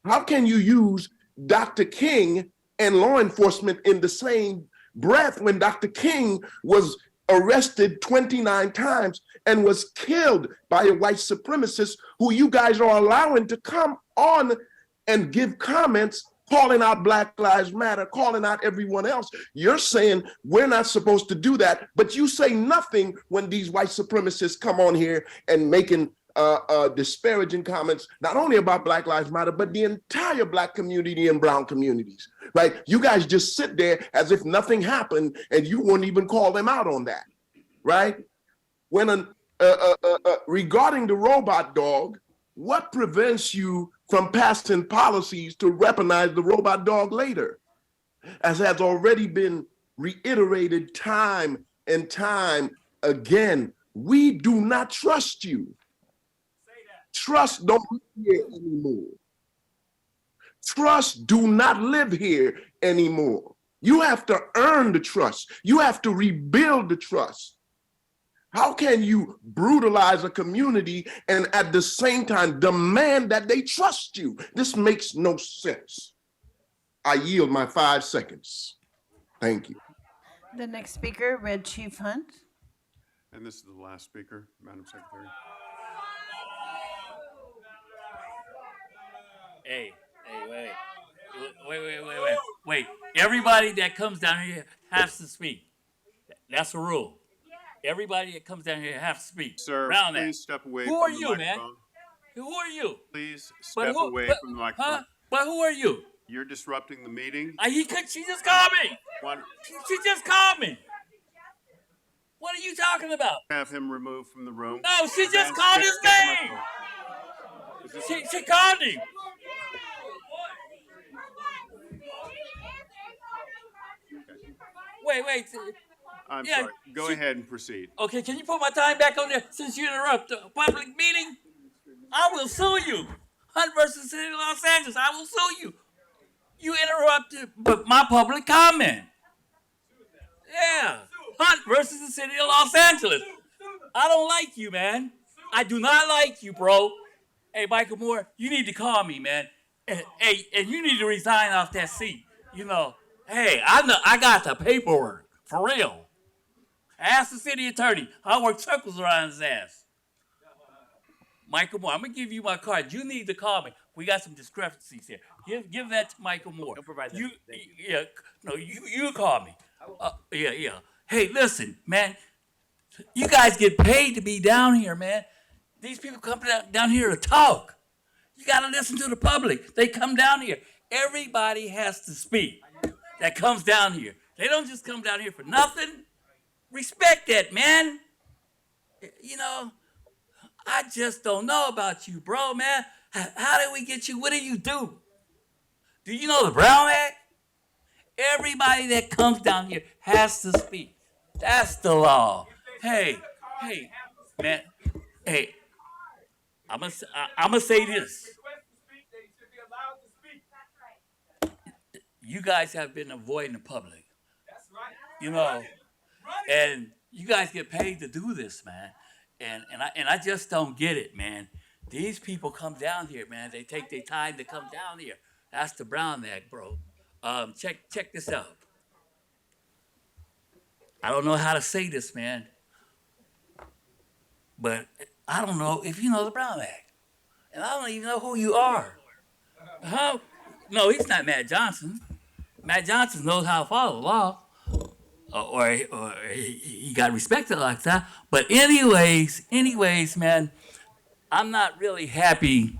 How can you use Dr. King and law enforcement in the same breath when Dr. King was arrested 29 times and was killed by a white supremacist who you guys are allowing to come on and give comments calling out Black Lives Matter, calling out everyone else? You're saying we're not supposed to do that, but you say nothing when these white supremacists come on here and making disparaging comments, not only about Black Lives Matter, but the entire Black community and brown communities, right? You guys just sit there as if nothing happened and you wouldn't even call them out on that, right? When regarding the robot dog, what prevents you from passing policies to weaponize the robot dog later? As has already been reiterated time and time again, we do not trust you. Trust don't live here anymore. Trust do not live here anymore. You have to earn the trust. You have to rebuild the trust. How can you brutalize a community and at the same time demand that they trust you? This makes no sense. I yield my 5 seconds. Thank you. The next speaker, Red Chief Hunt. And this is the last speaker, Madam Secretary. Hey, wait. Everybody that comes down here has to speak. That's a rule. Everybody that comes down here has to speak. Sir, Round that. please step away Who from are the you, man? microphone. Who are you? Please But step who- away but- from the microphone. Huh? But who are you? You're disrupting the meeting. She just called me. One, She just called me. What are you talking about? have him removed from the room. No, she just And called stay his at the name. microphone. Is this- She called him. Wait. I'm Yeah, sorry. Go ahead and proceed. Okay, can you put my time back on there since you interrupt a public meeting? I will sue you. Hunt versus City of Los Angeles. I will sue you. You interrupted but my public comment. Yeah. Hunt versus the City of Los Angeles. I don't like you, man. I do not like you, bro. Hey, Michael Moore, you need to call me, man. And you need to resign off that seat. You know, hey, I got the paperwork. For real. Ask the city attorney. I work circles around his ass. Michael Moore, I'm going to give you my card. You need to call me. We got some discrepancies here. Give that to Michael Moore. Don't provide that. You call me. Yeah. Hey, listen, man. You guys get paid to be down here, man. These people come down here to talk. You got to listen to the public. They come down here. Everybody has to speak that comes down here. They don't just come down here for nothing. Respect that, man. You know, I just don't know about you, bro, man. How did we get you? What do you do? Do you know the Brown Act? Everybody that comes down here has to speak. That's the law. Hey, man. Hey, I'm gonna say this. You guys have been avoiding the public. You know, and you guys get paid to do this, man. And I just don't get it, man. These people come down here, man. They take their time to come down here. That's the Brown Act, bro. Check this out. I don't know how to say this, man. But I don't know if you know the Brown Act. And I don't even know who you are. Huh? No, he's not Matt Johnson. Matt Johnson knows how to follow the law. Or he got respected like that. But anyways, man, I'm not really happy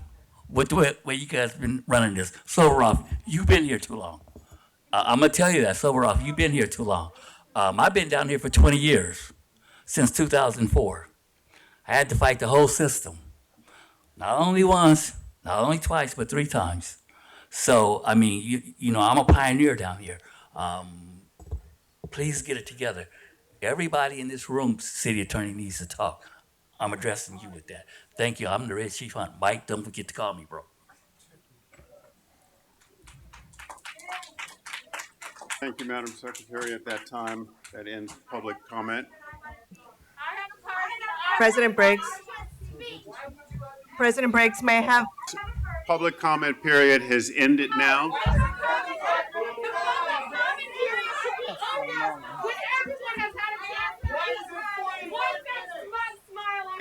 with the way you guys have been running this. Soboroff, you've been here too long. I'm going to tell you that, Soboroff, you've been here too long. I've been down here for 20 years, since 2004. I had to fight the whole system. Not only once, not only twice, but 3 times. So, I mean, you know, I'm a pioneer down here. Please get it together. Everybody in this room, city attorney, needs to talk. I'm addressing you with that. Thank you. I'm the Red Chief Hunt. Mike, don't forget to call me, bro. Thank you, Madam Secretary. At that time, that ends public comment. President Briggs. President Briggs, may I have? Public comment period has ended now.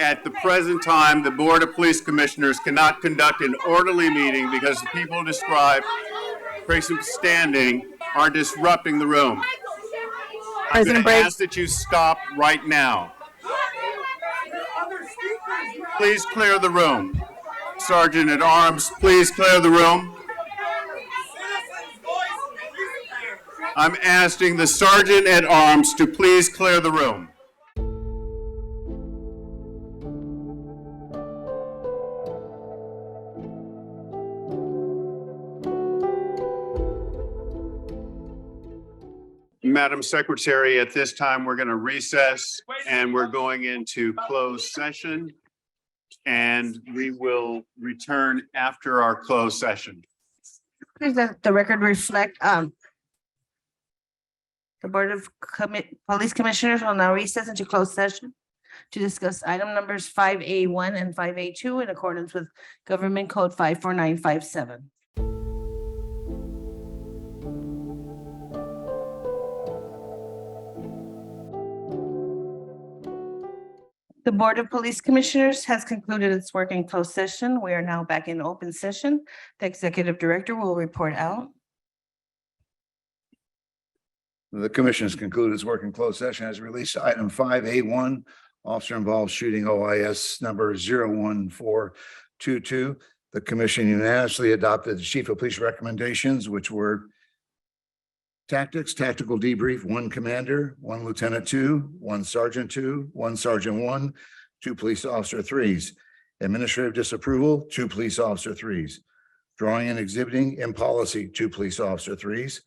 At the present time, the Board of Police Commissioners cannot conduct an orderly meeting because the people described, facing standing, are disrupting the room. I'm going to ask that you stop right now. please clear the room. Sergeant at Arms, please clear the room. I'm asking the Sergeant at Arms to please clear the room. Madam Secretary, at this time, we're going to recess and we're going into closed session. And we will return after our closed session. Please let the record reflect, the Board of Police Commissioners will now recess into closed session to discuss item numbers 5A1 and 5A2 in accordance with Government Code 54957. The Board of Police Commissioners has concluded its work in closed session. We are now back in open session. The Executive Director will report out. The commission has concluded its work in closed session as released item 5A1, officer involved shooting OIS number 01422. The commission unanimously adopted the chief of police recommendations, which were tactics, tactical debrief, 1 commander, 1 lieutenant 2, 1 sergeant 2, 1 sergeant 1, 2 police officer 3s. Administrative disapproval, 2 police officer 3s. Drawing and exhibiting in policy, 2 police officer 3s.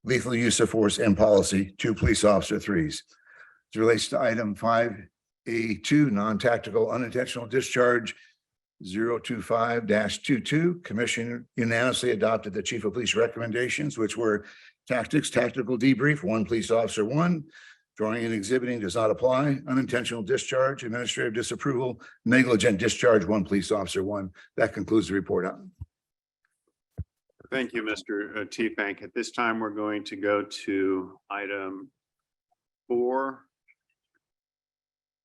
Lethal use of force in policy, 2 police officer 3s. As relates to item 5A2, non-tactical unintentional discharge 025-22, commission unanimously adopted the chief of police recommendations, which were tactics, tactical debrief, 1 police officer 1. Drawing and exhibiting does not apply. Unintentional discharge, administrative disapproval, negligent discharge, 1 police officer 1. That concludes the report. Thank you, Mr. Teepank. At this time, we're going to go to item 4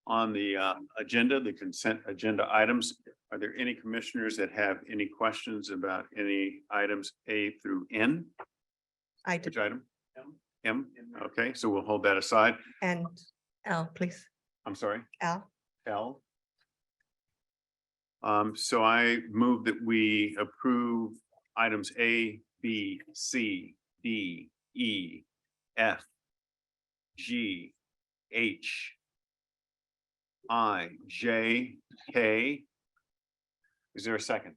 on the agenda, the consent agenda items. Are there any commissioners that have any questions about any items A through N? Which item? M? Okay, so we'll hold that aside. And L, please. I'm sorry? L. L. So I move that we approve items A, B, C, D, E, F, G, H, I, J, K. Is there a second?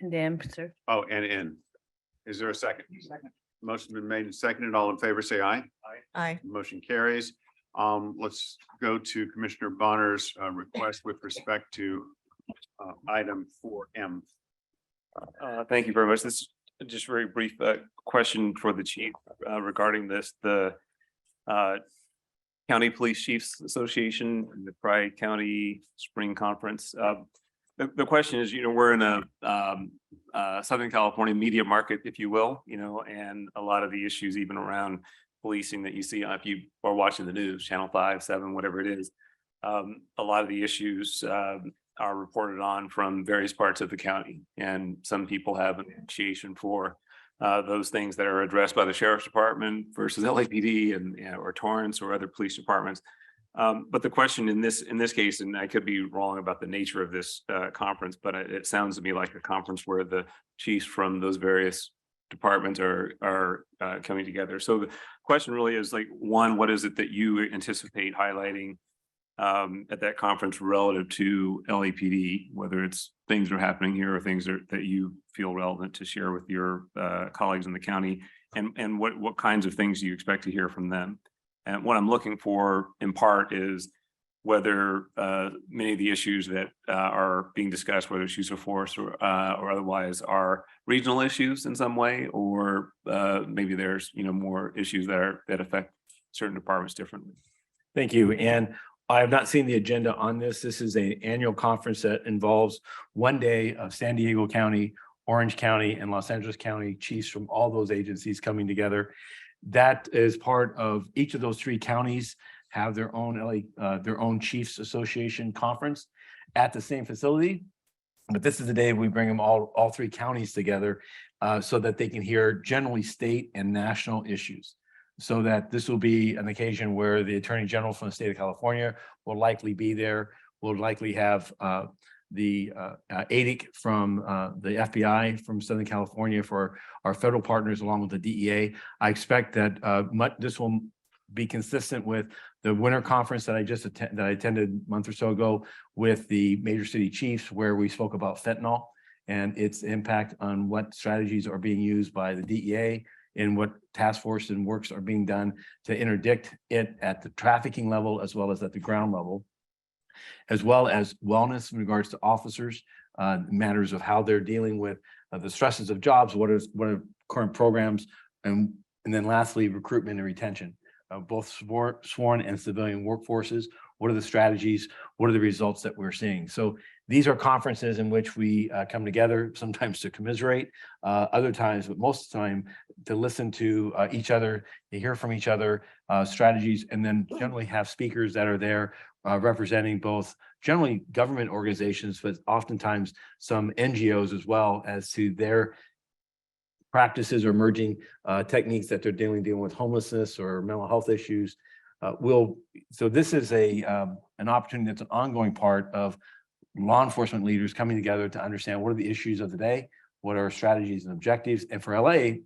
And then, sir. Oh, and N. Is there a second? Second. Motion's been made and seconded. All in favor, say aye. Aye. Motion carries. Let's go to Commissioner Bonner's request with respect to item 4M. Thank you very much. This is just a very brief question for the chief regarding this. The County Police Chiefs Association and the Pride County Spring Conference. The question is, we're in a Southern California media market, if you will, and a lot of the issues even around policing that you see if you are watching the news, Channel 5, 7, whatever it is, a lot of the issues are reported on from various parts of the county. And some people have an appreciation for those things that are addressed by the Sheriff's Department versus LAPD and or Torrance or other police departments. But the question in this case, and I could be wrong about the nature of this conference, but it sounds to me like a conference where the chiefs from those various departments are coming together. So the question really is like, one, what is it that you anticipate highlighting at that conference relative to LAPD, whether it's things that are happening here or things that you feel relevant to share with your colleagues in the county, and what kinds of things do you expect to hear from them? And what I'm looking for in part is whether many of the issues that are being discussed, whether it's use of force or otherwise, are regional issues in some way, or maybe there's more issues that affect certain departments differently. Thank you. And I have not seen the agenda on this. This is an annual conference that involves one day of San Diego County, Orange County, and Los Angeles County chiefs from all those agencies coming together. That is part of each of those 3 counties have their own Chiefs Association conference at the same facility. But this is the day we bring them all 3 counties together so that they can hear generally state and national issues. So that this will be an occasion where the Attorney General from the state of California will likely be there. We'll likely have the ADIC from the FBI from Southern California for our federal partners along with the DEA. I expect that this will be consistent with the winter conference that I attended a month or so ago with the major city chiefs, where we spoke about fentanyl and its impact on what strategies are being used by the DEA and what task force and works are being done to interdict it at the trafficking level as well as at the ground level, as well as wellness in regards to officers, matters of how they're dealing with the stresses of jobs, what are current programs, and then lastly, recruitment and retention, both sworn and civilian workforces. What are the strategies? What are the results that we're seeing? So these are conferences in which we come together, sometimes to commiserate, other times, but most of the time, to listen to each other, to hear from each other, strategies, and then generally have speakers that are there representing both generally government organizations, but oftentimes some NGOs as well, as to their practices or emerging techniques that they're dealing with homelessness or mental health issues. So this is an opportunity that's an ongoing part of law enforcement leaders coming together to understand what are the issues of the day, what are our strategies and objectives. And for LA,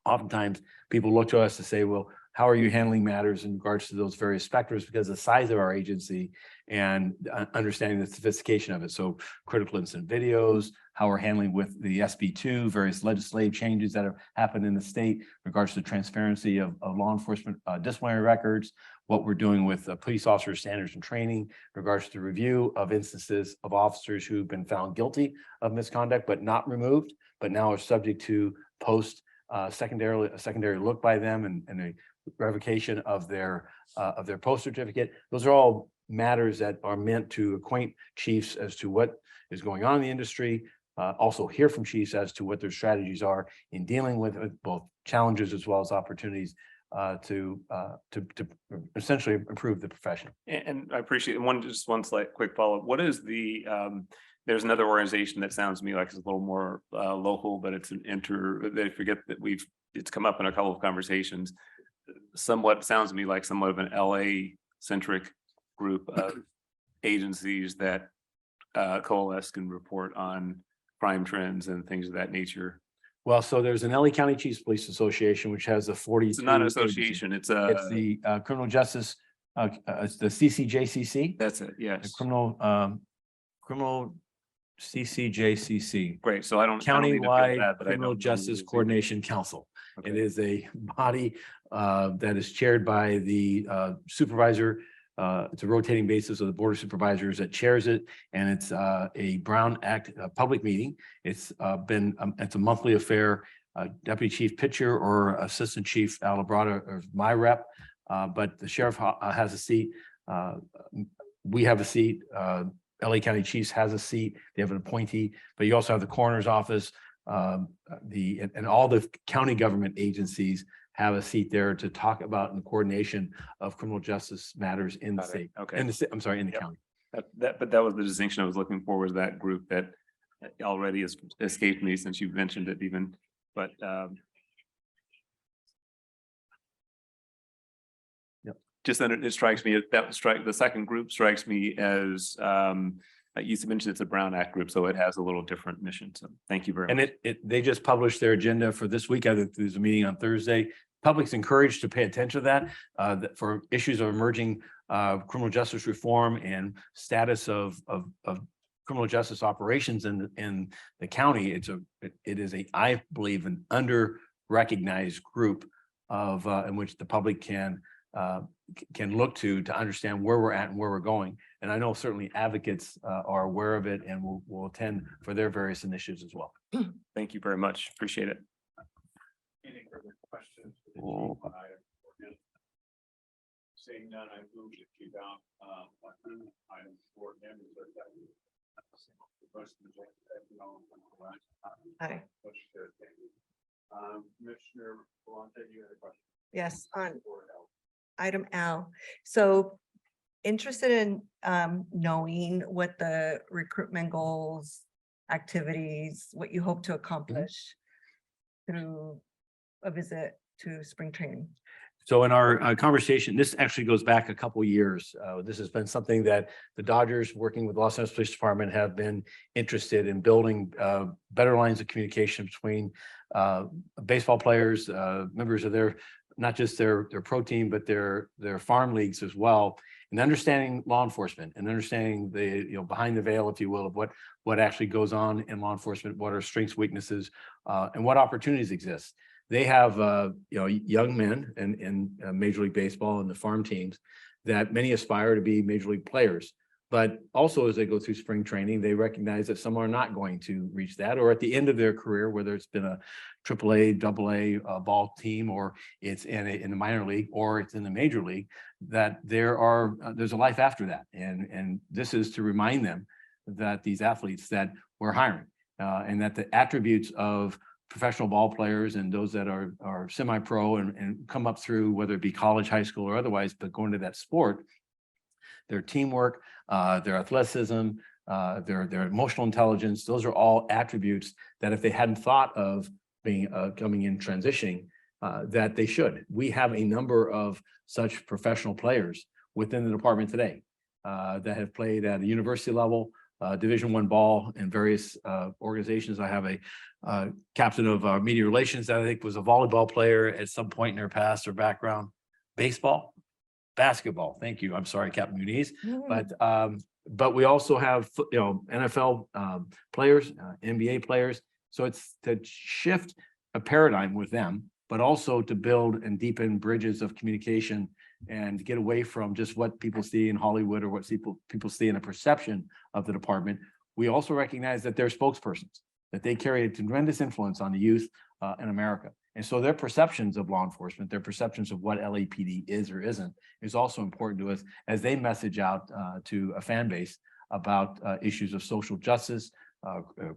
oftentimes people look to us to say, well, how are you handling matters in regards to those various spectrums, because of the size of our agency and understanding the sophistication of it. So critical incident videos, how we're handling with the SB2, various legislative changes that have happened in the state in regards to transparency of law enforcement disciplinary records, what we're doing with police officer standards and training in regards to review of instances of officers who've been found guilty of misconduct, but not removed, but now are subject to a secondary look by them and a revocation of their post certificate. Those are all matters that are meant to acquaint chiefs as to what is going on in the industry, also hear from chiefs as to what their strategies are in dealing with both challenges as well as opportunities to essentially improve the profession. And I appreciate just one slight quick follow-up. What is there's another organization that sounds to me like it's a little more local, but it's they forget that it's come up in a couple of conversations. Sounds to me like somewhat of an LA centric group of agencies that coalesce and report on crime trends and things of that nature. Well, so there's an LA County Chiefs Police Association, which has a 40. It's not an association. It's the criminal justice. It's the CCJCC. That's it. Yes. The criminal CCJCC. Great. So I don't countywide criminal justice coordination council. Okay. It is a body that is chaired by the supervisor. It's a rotating basis of the board of supervisors that chairs it, and it's a Brown Act public meeting. It's it's a monthly affair. Deputy Chief Pitcher or Assistant Chief Alabrada or my rep, but the sheriff has a seat. We have a seat. LA County Chiefs has a seat. They have an appointee, but you also have the coroner's office. And all the county government agencies have a seat there to talk about in the coordination of criminal justice matters in the state. Okay. In the county. But that was the distinction I was looking for, was that group that already has escaped me since you've mentioned it even. But just then it strikes me the second group strikes me as you mentioned it's a Brown Act group, so it has a little different mission. So thank you very much. And they just published their agenda for this week. I think there's a meeting on Thursday. Public's encouraged to pay attention to that for issues of emerging criminal justice reform and status of criminal justice operations in the county. It is I believe an under-recognized group of in which the public can look to understand where we're at and where we're going. And I know certainly advocates are aware of it and will attend for their various initiatives as well. Thank you very much. Appreciate it. Any further questions? Seeing none, I move to keep out item 4 members. Aye. Commissioner Vellante, you had a question? Yes, on item L. So interested in knowing what the recruitment goals, activities, what you hope to accomplish through a visit to spring training. So in our conversation, this actually goes back a couple years. This has been something that the Dodgers, working with Los Angeles Police Department, have been interested in building better lines of communication between baseball players, members of their, not just their pro team, but their farm leagues as well, and understanding law enforcement and understanding the, behind the veil, if you will, of what actually goes on in law enforcement, what are strengths, weaknesses, and what opportunities exist. They have, young men in Major League Baseball and the farm teams that many aspire to be Major League players. But also as they go through spring training, they recognize that some are not going to reach that, or at the end of their career, whether it's been a AAA, AA ball team, or it's in the minor league, or it's in the major league, that there's a life after that. And this is to remind them that these athletes that we're hiring, and that the attributes of professional ball players and those that are semi-pro and come up through, whether it be college, high school, or otherwise, but going to that sport, their teamwork, their athleticism, their emotional intelligence, those are all attributes that if they hadn't thought of being coming in transitioning, that they should. We have a number of such professional players within the department today that have played at a university level, Division I ball, in various organizations. I have a captain of media relations that I think was a volleyball player at some point in their past or background. Baseball, basketball. Thank you. I'm sorry, Captain Muniz. But we also have NFL players, NBA players. So it's to shift a paradigm with them, but also to build and deepen bridges of communication and get away from just what people see in Hollywood or what people see in a perception of the department. We also recognize that they're spokespersons, that they carry a tremendous influence on the youth in America. And so their perceptions of law enforcement, their perceptions of what LAPD is or isn't, is also important to us as they message out to a fan base about issues of social justice,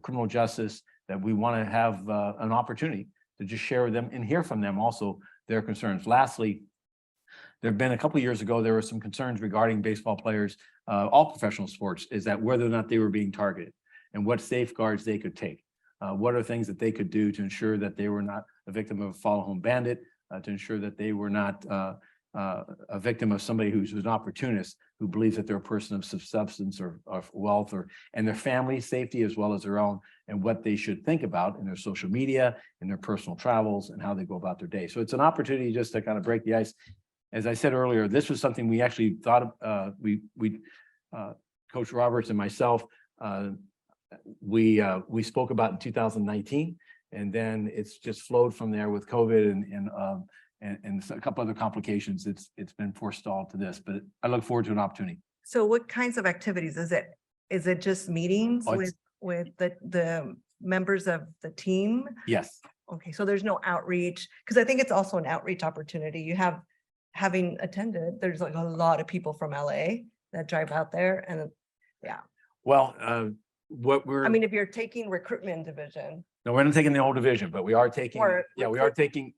criminal justice, that we want to have an opportunity to just share with them and hear from them also their concerns. Lastly, there have been a couple of years ago, there were some concerns regarding baseball players, all professional sports, is that whether or not they were being targeted and what safeguards they could take. What are things that they could do to ensure that they were not a victim of a follow home bandit, to ensure that they were not a victim of somebody who's an opportunist who believes that they're a person of substance or of wealth, and their family safety as well as their own, and what they should think about in their social media, in their personal travels, and how they go about their day. So it's an opportunity just to kind of break the ice. As I said earlier, this was something we actually thought of, Coach Roberts and myself, we spoke about in 2019, and then it's just flowed from there with COVID and a couple other complications. It's been forestalled to this, but I look forward to an opportunity. So what kinds of activities is it? Is it just meetings Oh, it's- with the members of the team? Yes. Okay, so there's no outreach, because I think it's also an outreach opportunity. Having attended, there's like a lot of people from LA that drive out there, and yeah. Well, what I mean, if you're taking recruitment division, no, we're not taking the whole division, but we are taking, Or we are taking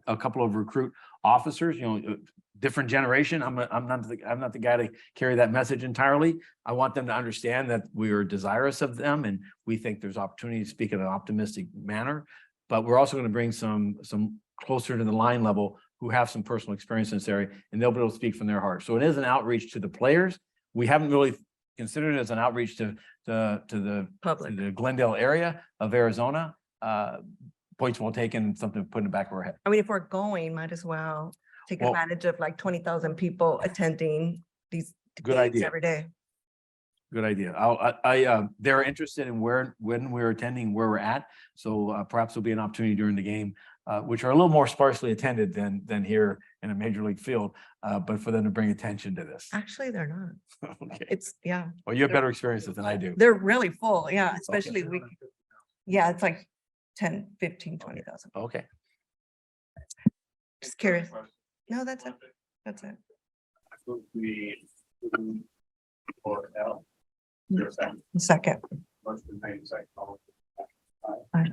a couple of recruit officers, different generation. I'm not the guy to carry that message entirely. I want them to understand that we are desirous of them and we think there's opportunity to speak in an optimistic manner, but we're also going to bring some closer to the line level who have some personal experience in this area, and they'll be able to speak from their heart. So it is an outreach to the players. We haven't really considered it as an outreach to the public, the Glendale area of Arizona. Points well taken, something to put in the back of our head. I mean, if we're going, might as well take Well- advantage of like 20,000 people attending these Good debates idea. every day. Good idea. They're interested in when we're attending, where we're at. So perhaps there'll be an opportunity during the game, which are a little more sparsely attended than here in a major league field, but for them to bring attention to this. Actually, they're not. Okay. It's, yeah. Well, you have better experiences than I do. They're really full, yeah, especially yeah, it's like 10, 15, 20,000. Okay. Just curious. No, that's it. That's it. Or L. Second. Motion made, second. All in favor? Aye.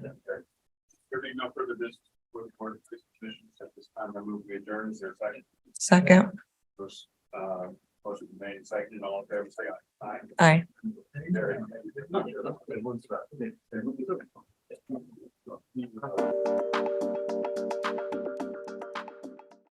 There being no further business with the Board of Police Commissioners at this time, I move we adjourn. Is there a second? Second. Motion made, second. All in favor, say aye. Aye. Carried.